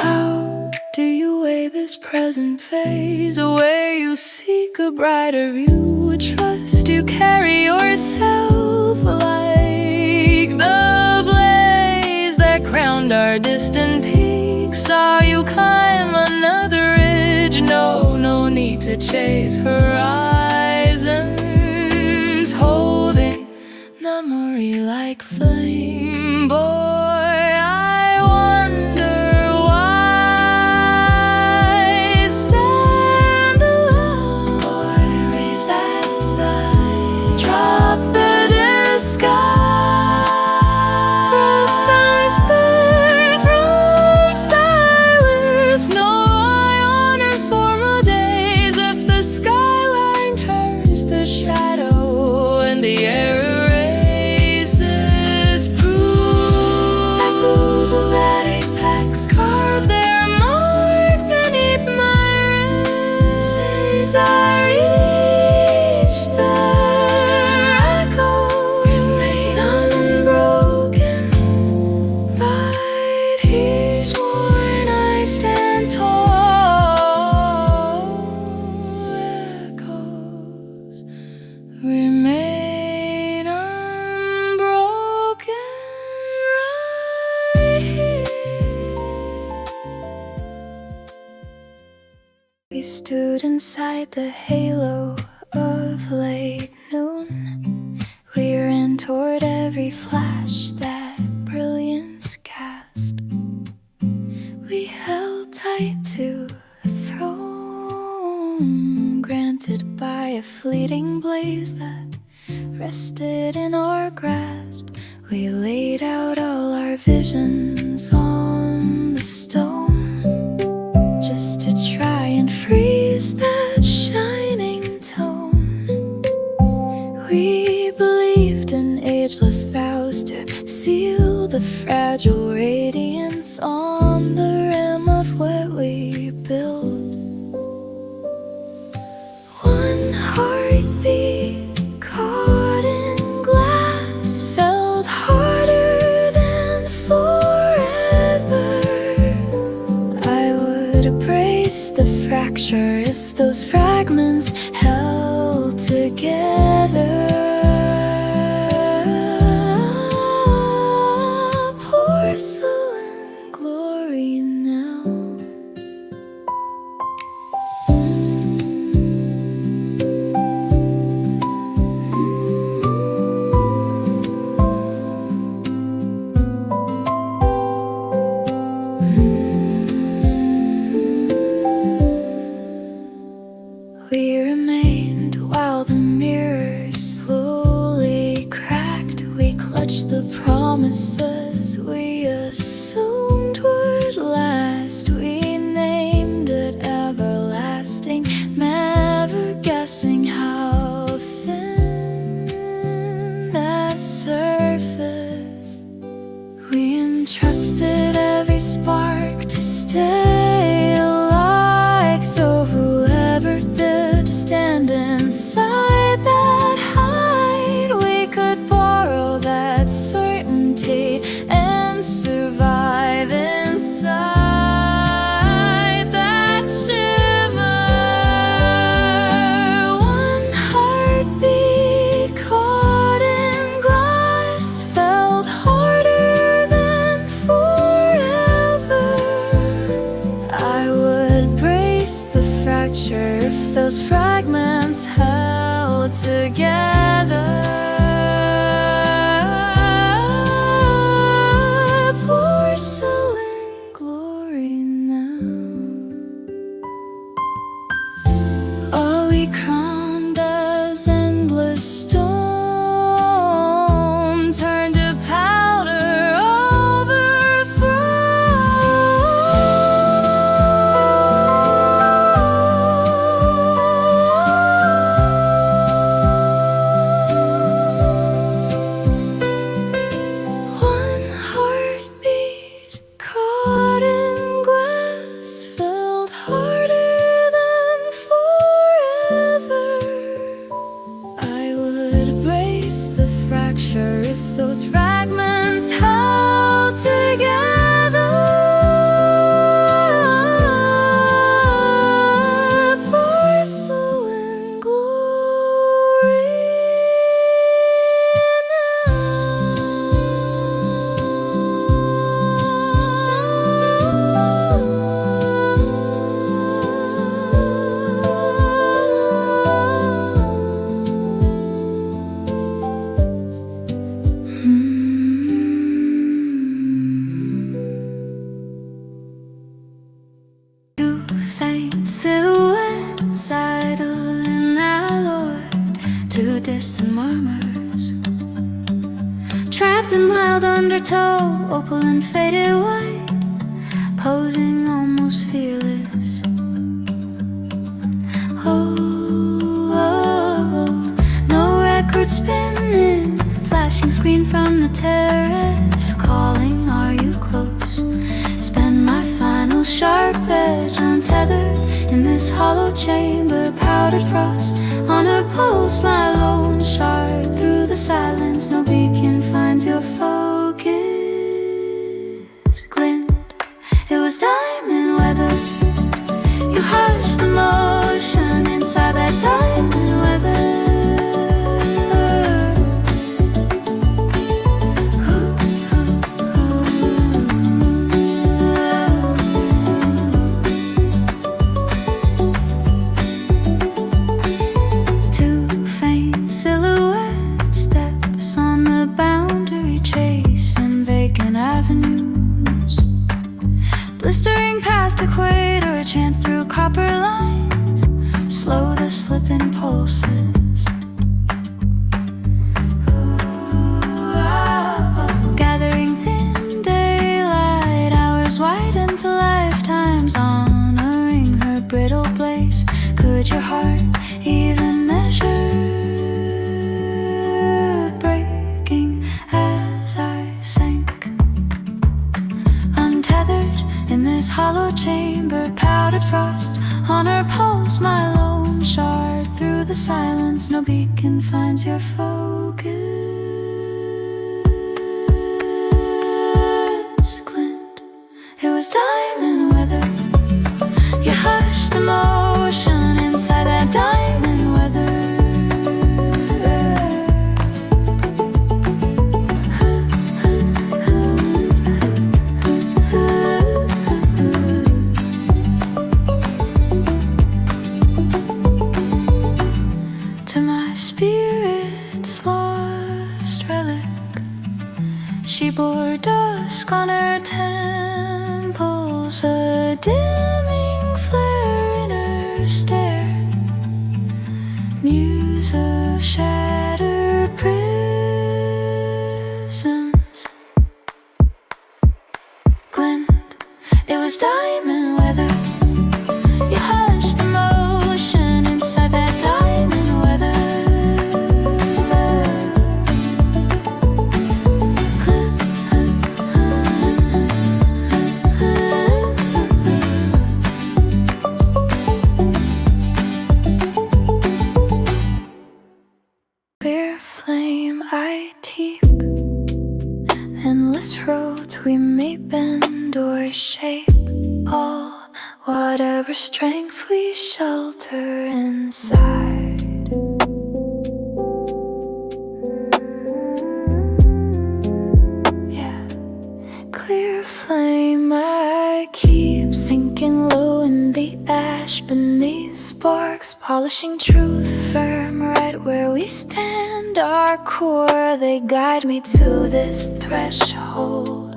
How do you weigh this present phase, where you seek a brighter view? Trust you carry yourself like the blaze that crowned our distant peaks. Saw you climb another ridge, no need to chase horizons, holding memory like flame. Boy, I wonder why stand stood inside the halo of late noon. We ran toward every flash that brilliance cast. We held tight to a throne granted by a fleeting blaze that rested in our grasp. We laid out all our visions on the stone just to try and freeze that shining tone. We believed in ageless vows to seal the fragile radiance on the rim of what we built. One heartbeat caught in glass felt harder than forever. I would embrace the fracture if those fragments held together. Porcelain glory now. We remained while the mirrors slowly cracked. We clutched the promises we assumed would last. We named it everlasting, never guessing how thin that surface. We entrusted every spark to stay alive, so whoever dared to stand inside that height, we could borrow that certainty and survive inside that shimmer. One heartbeat caught in glass felt harder than forever. I would brace the fracture if those fragments held together. Porcelain glory now. All we crowned as endless stone turned to powder overthrown. One heartbeat caught in glass felt harder than forever. I would brace the fracture if those fragments held together. Porcelain glory Two faint silhouettes idle in alloy, two distant murmurs, trapped in mild undertow, opal and faded white, posing almost fearless. Oh, oh, no record spinning, flashing screen from the terrace, calling, are you close? Spend my final sharp edge untethered in this hollow chamber, powdered frost on her pulse, my lone shard through the silence, no beacon finds your focus. Glint, it was diamond weather. You hushed the motion inside that diamond weather. Blistering past equator, chance through copper lines, slow the slipping pulses. Gathering thin daylight, hours widen to lifetimes, honoring her brittle blaze. Could your heart even measure? Breaking as I sank, untethered in this hollow chamber, powdered frost on her pulse, my lone shard through the silence. No beacon finds your focus. Glint, it was diamond weather. You hushed the motion inside that diamond weather. To my spirit's lost relic, she bore dusk on her temples, a dimming flare in her stare, muse of shattered prisms. Glint, it was diamond weather. You hushed the motion inside that diamond weather. Clear flame I keep, endless roads we may bend or shape, all whatever strength we shelter inside. Yeah, clear flame I keep, sinking low in the ash beneath sparks, polishing truth firm right where we stand. Our core, they guide me to this threshold.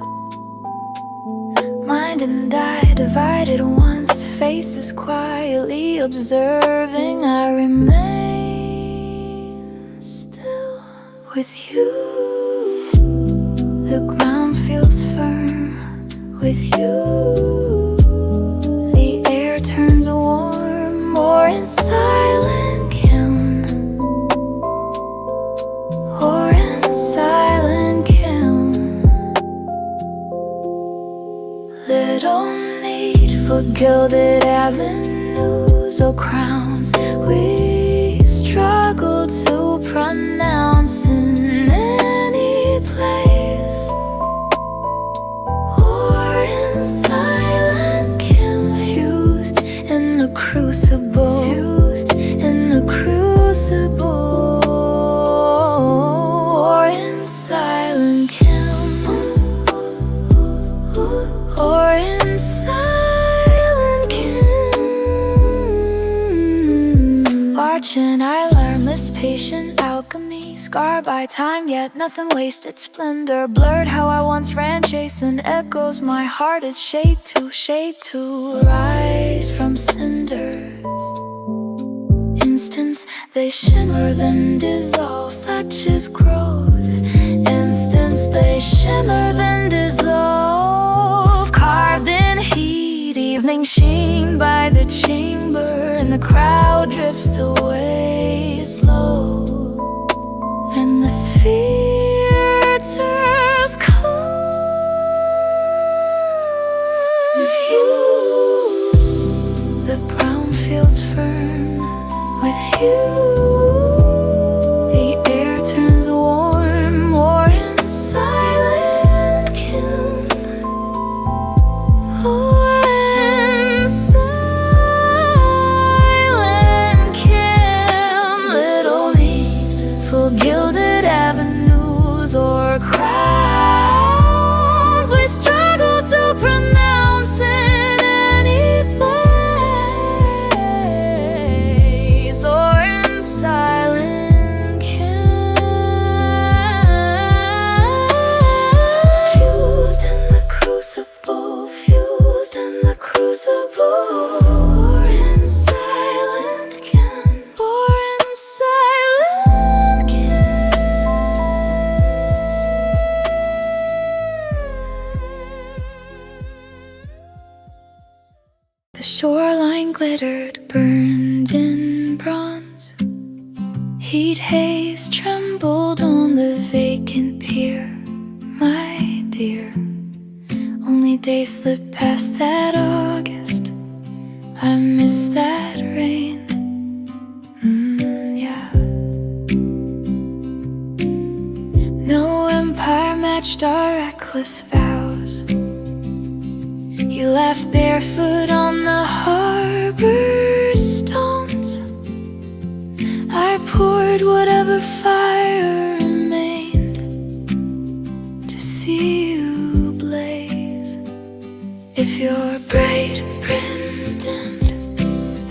Mind and I divided once, faces quietly observing. I remain still with you. The ground feels firm with you. The air turns warm, or in silent kiln, or in silent kiln. Little need for gilded avenues or crowns we struggle to pronounce in any place, or in silent kiln, fused in the crucible, fused in the crucible, or in silent kiln, or in silent kiln. Marching, I learned this patient alchemy, scarred by time, yet nothing wasted. Splendor blurred how I once ran, chasing echoes. My heart is shaped to rise from cinders. Instants, they shimmer then dissolve, such is growth. Instants, they shimmer then dissolve, carved in heat, evening sheen by the chamber, and the crowd drifts away slow, and the sphere turns cold with you. The brown feels firm with you. The air turns warm, or in silent kiln, or in silent kiln. Little need for gilded avenues or crowns we struggle to pronounce in any place, or in silent so boring, silent can, boring, silent can. The shoreline glittered, burned in bronze. Heat haze trembled on the vacant pier, my dear. Only days slipped past that August. I miss that rain. Yeah. No empire matched our reckless vows. You laughed barefoot on the harbor stones. I poured whatever fire remained to see you blaze. If your bright print dimmed,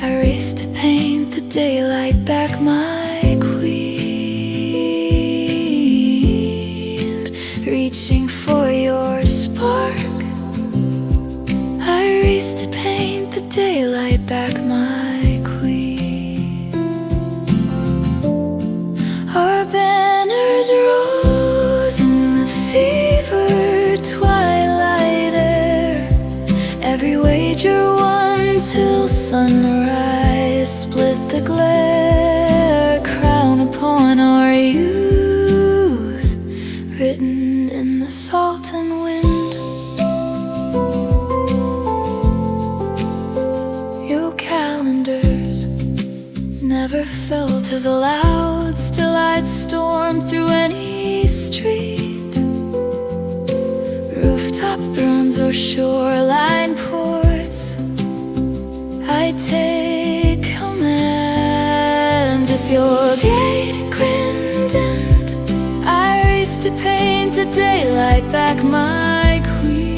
I raced to paint the daylight back, my queen. Reaching for your spark, I raced to paint the daylight back, my queen. Our banners rose in the fevered twilight air. Every wager won till sunrise split the glare. Crown upon our youth, written in the salt and wind. Your calendars never felt as loud. Still I'd storm through any street, rooftop thrones or shoreline ports. I take command. If your gate grinned and I raced to paint the daylight back, my queen.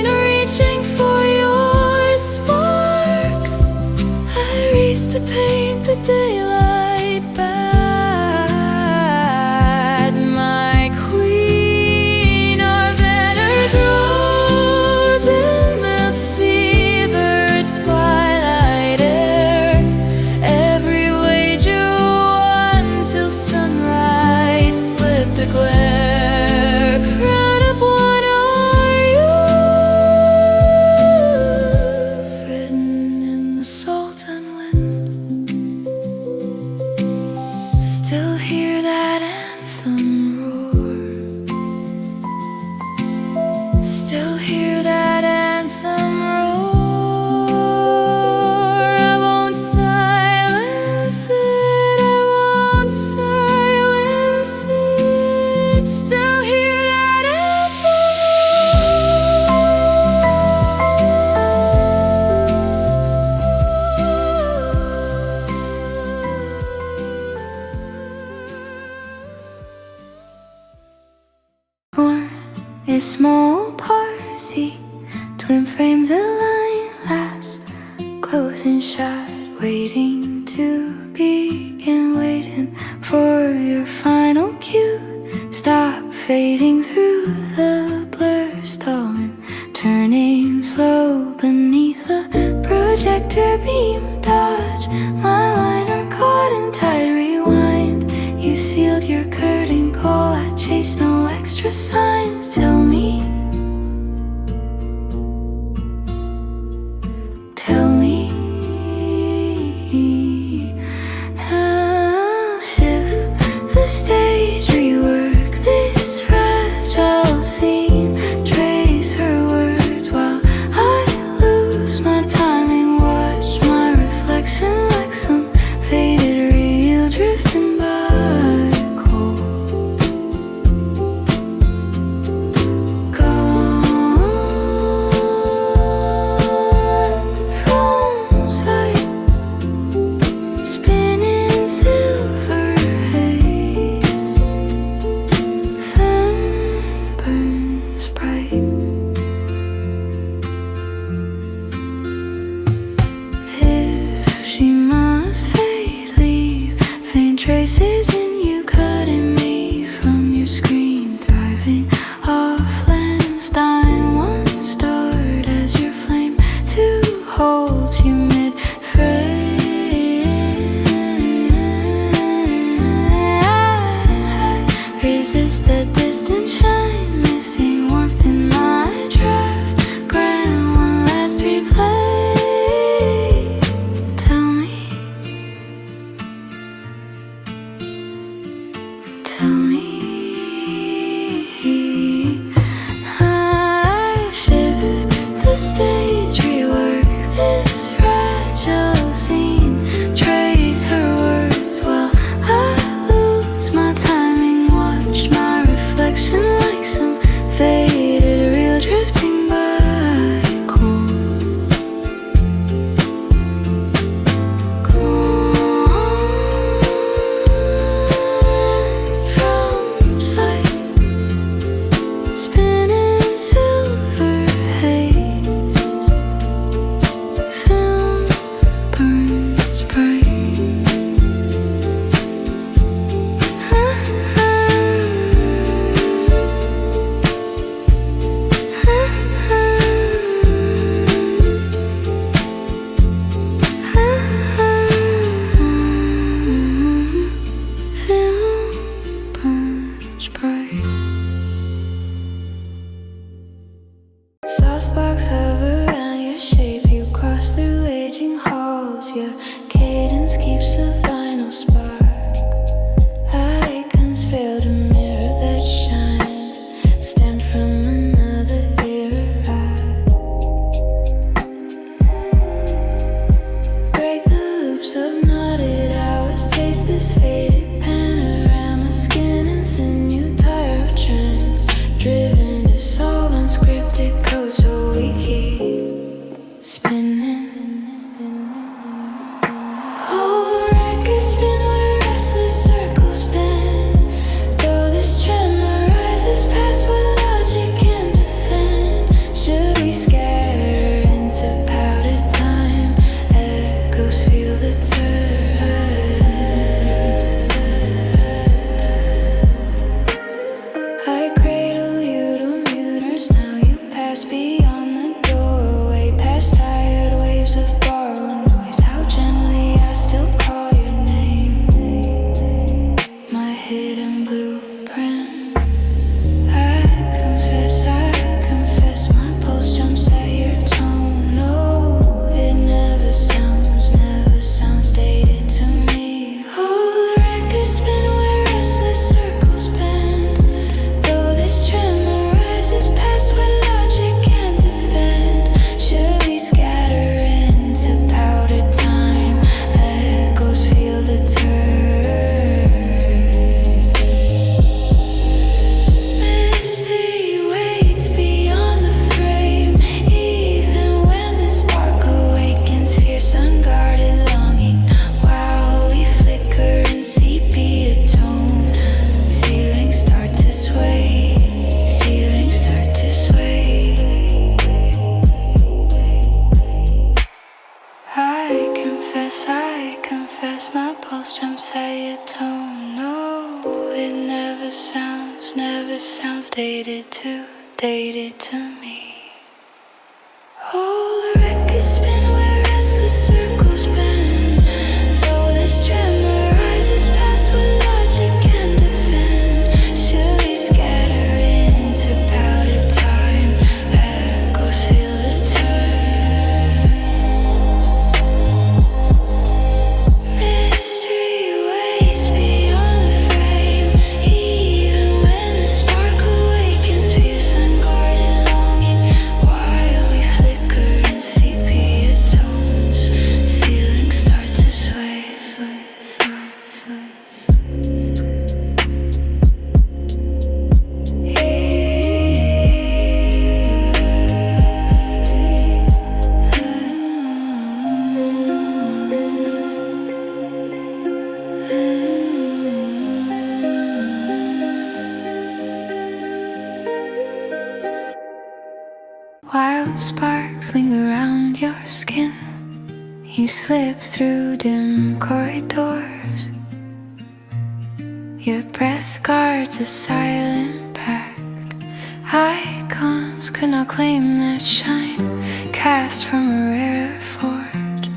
Reaching for your spark, I raced to paint the daylight back, my queen. Our banners rose in the fevered twilight air. Every wager won till sunrise split the glare. Crown upon our youth, written in the salt and wind. Still hear that anthem roar. Still hear that anthem roar. I won't silence it, I won't silence it. Still hear that anthem roar. A small party, twin frames align, last close and shut, waiting to begin, waiting for your final cue. Stop fading through the blur, stalling, turning slow beneath the projector beam. Dodge my line or caught in tight rewind. You sealed your curtain call, I chased no extra signs. Tell me, how shift the stage, rework this fragile scene. Trace her words while I lose my timing. Watch my reflection like some faded reel drifting by cold. sent from another era. Break the loops of knotted hours, taste this faded panorama, skin and sinew, tired of trends, driven to solve unscripted code, so we keep spinning. Oh, records spin where restless circles bend, though this tremor rises past what logic can defend. Should we scatter into powdered time? Echoes feel the turn. I cradle you to muters, now you pass beyond the doorway, past tired waves of borrowed noise. How gently I still call your name, my hidden blueprint. I confess, my pulse jumps at your tone. No, it never sounds dated to me. Oh, the records spin where restless circles bend, though this tremor rises past what logic can defend. Should we scatter into powdered time? Echoes feel the turn. Misty waits beyond the frame, even when the spark awakens fierce unguarded longing, while we flicker in sepia toned. Ceilings start to sway, ceilings start to sway. I confess, my pulse jumps at your tone. No, it never sounds dated to me. Oh, the records spin where restless circles bend, though this tremor rises past what logic can defend. Should we scatter into powdered time? Echoes feel the turn. Mystery waits beyond the frame, even when the spark awakens fierce unguarded longing, while we flicker in sepia tones. Ceilings start to sway. Wild sparks linger around your skin. You slip through dim corridors. Your breath guards a silent pact. Icons could not claim that shine, cast from a rarer forge.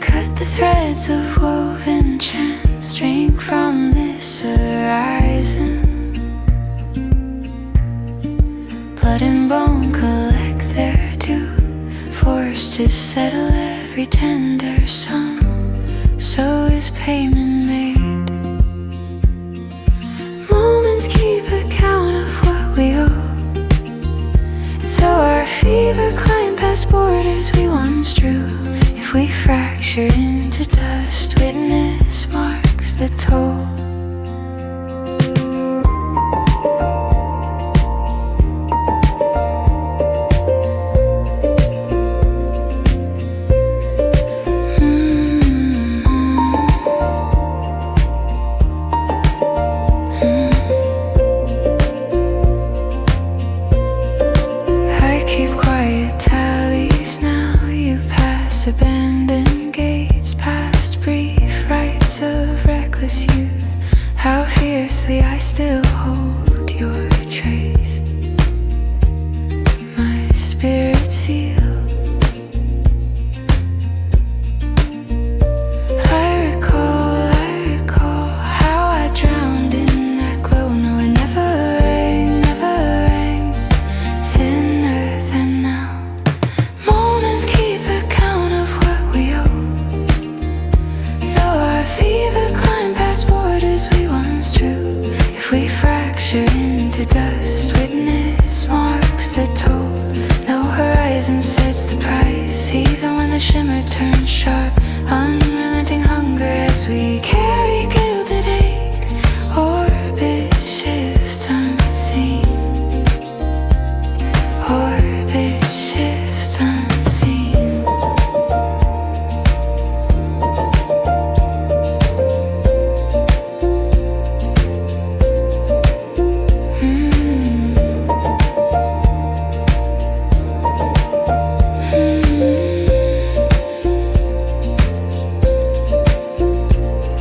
Cut the threads of woven chance, drink from this horizon. Blood and bone collect their due, forced to settle every tender sum. So is payment made. Moments keep account of what we owe. Though our fever climbed past borders we once drew, if we fracture into dust, witness marks the toll. I keep quiet tallies now. You pass abandoned gates, past brief rites of reckless youth. dust. Witness marks the toll. No horizon sets the price. Even when the shimmer turns sharp, unrelenting hunger as we carry gilded ache. Orbit shifts unseen. Orbit shifts unseen.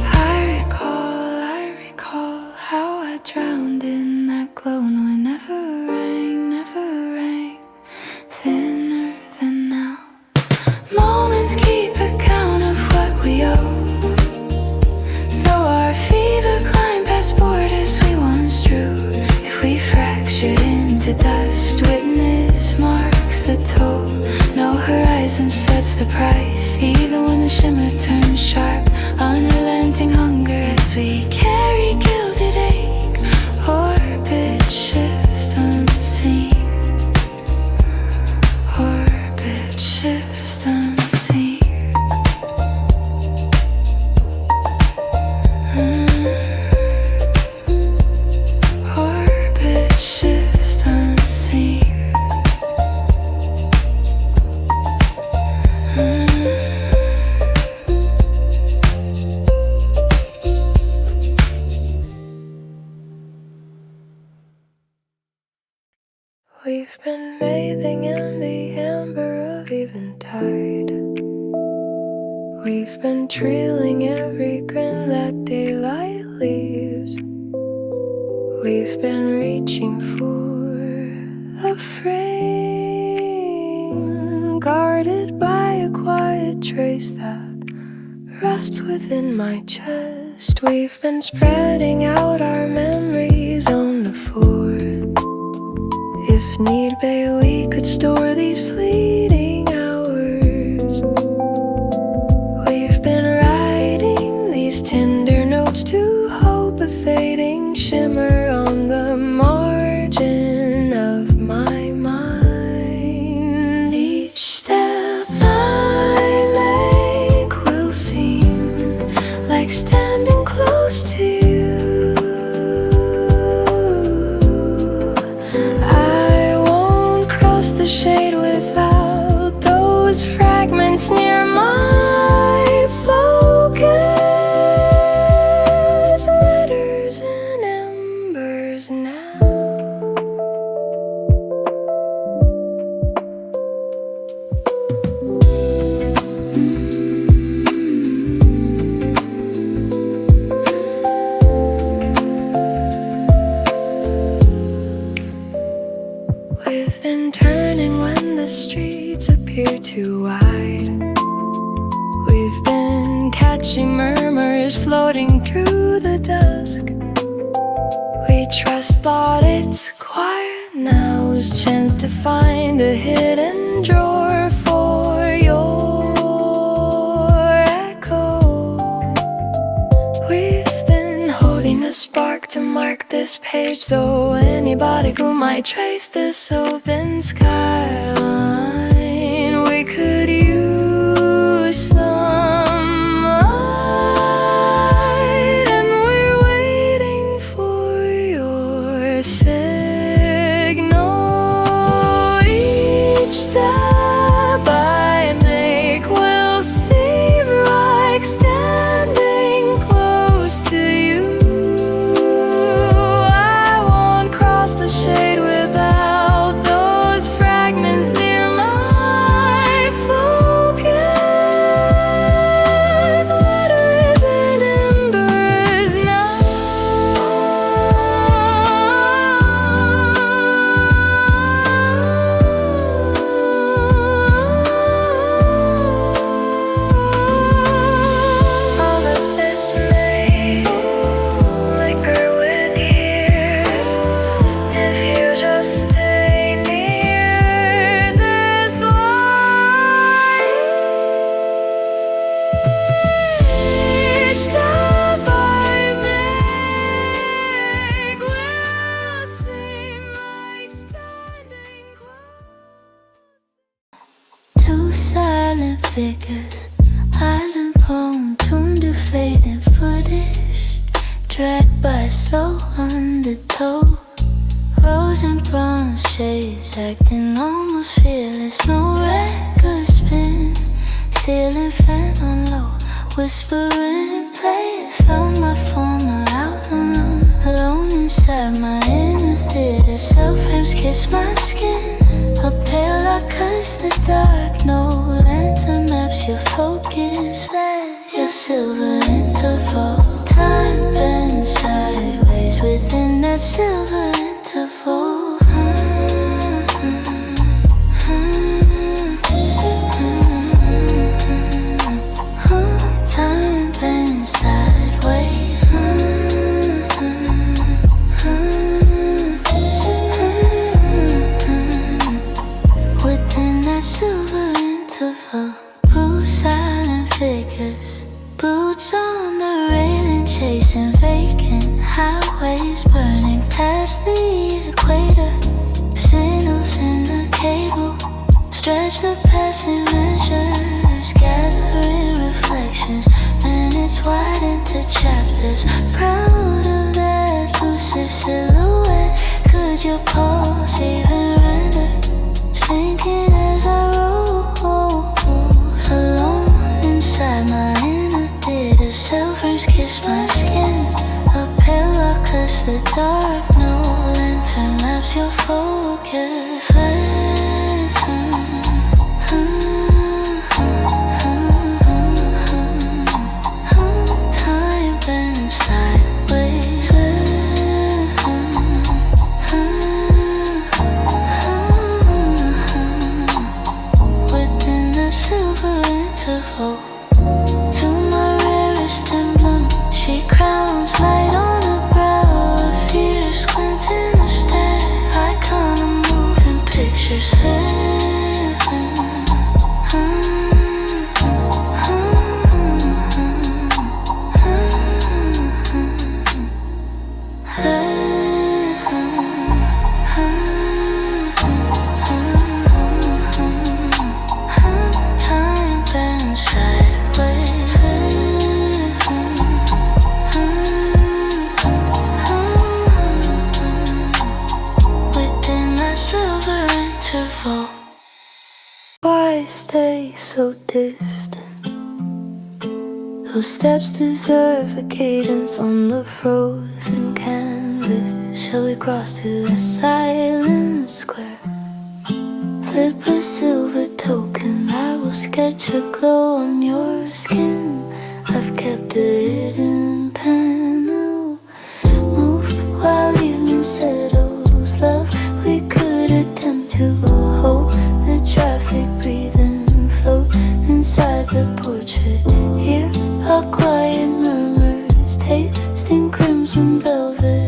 I recall how I drowned in that glow. No, it never rang, thinner than now. Moments keep account of what we owe. Though our fever climbed past borders we once drew. If we fractured into dust, witness marks the toll. No horizon sets the price. Even when the shimmer turns sharp, unrelenting hunger as we carry gilded ache. Orbit shifts unseen. Orbit shifts unseen. Orbit shifts unseen. We've been bathing in the amber of eventide. We've been trailing every grin that daylight leaves. We've been reaching for a frame, guarded by a quiet trace that rests within my chest. We've been spreading out our memories on the floor. If need be, we could store these fleeting hours. We've been writing these tender notes to hope, a fading shimmer on the margin of my mind. Each step I make will seem like standing close to you. The shade without those fragments near my focus. Letters and embers now. We've been turning when the streets appear too wide. We've been catching murmurs floating through the dusk. We trust thought it's quiet. Now's chance to find a hidden drawer for your echo. We've been holding a spark to mark this page, so anybody who might trace this open skyline, we could use some light. And we're waiting for your signal. Each step I make will seem like standing close to you. The shade without those fragments near my focus. Letters and embers now. silent figures, island prone, tuned to fading footage, dragged by slow undertow. Rose and bronze shades, acting almost fearless. No record spin, ceiling fan on low, whispering play. Found my former outline, alone inside my inner theater. Cell frames kiss my skin, a pale light cuts the dark. No lantern maps your focus, let your silver interval. Time bends sideways within that silver interval. Time bends sideways within that silver interval. Blue silent figures, boots on the railing, chasing vacant highways, burning past the equator. Signals in the cable stretch the passing measures, gathering reflections, minutes wide into chapters. Proud of that lucid silhouette. Could your pulse even render? Sinking as I roll, alone inside my inner theater. Cell phones kiss my skin, a pale light cuts the dark. No lantern maps your focus. Time bends sideways within the silver interval. To my rarest emblem, she crowns light on her brow. A fierce glinting a stare, icon of moving pictures. Time bends sideways within that silver interval. Why stay so distant? Those steps deserve a cadence on the frozen canvas. Shall we cross to the silent square? Flip a silver token, I will sketch a glow on your skin. I've kept a hidden panel. Move while evening settles. Love, we could attempt to hold the traffic, breathe and float inside the portrait. Hear our quiet murmurs, tasting crimson velvet.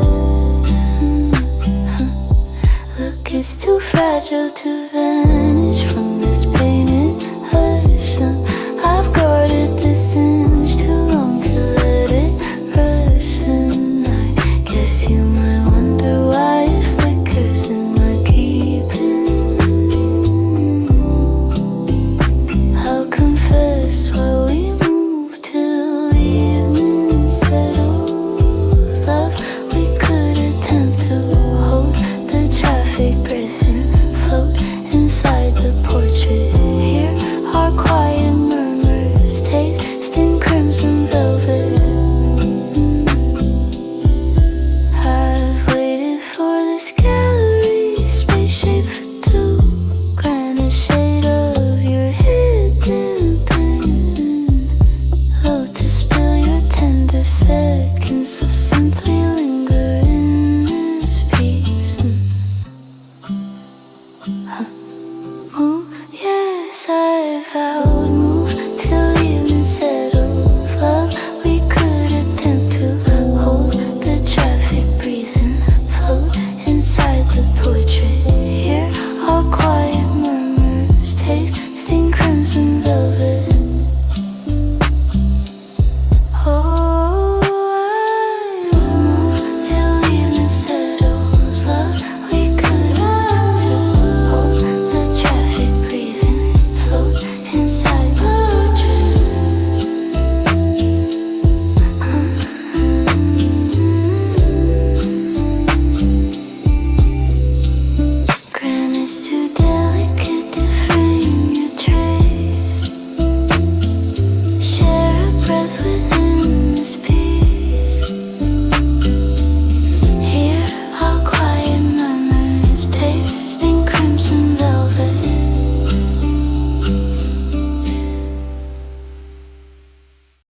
Look, it's too fragile to vanish from this painted hush. I've guarded this image too long to let it rush. And I guess you might wonder why it flickers in my keeping. I'll confess while we move till evening settles. Love, we could attempt to hold the traffic, breath and float inside the porch.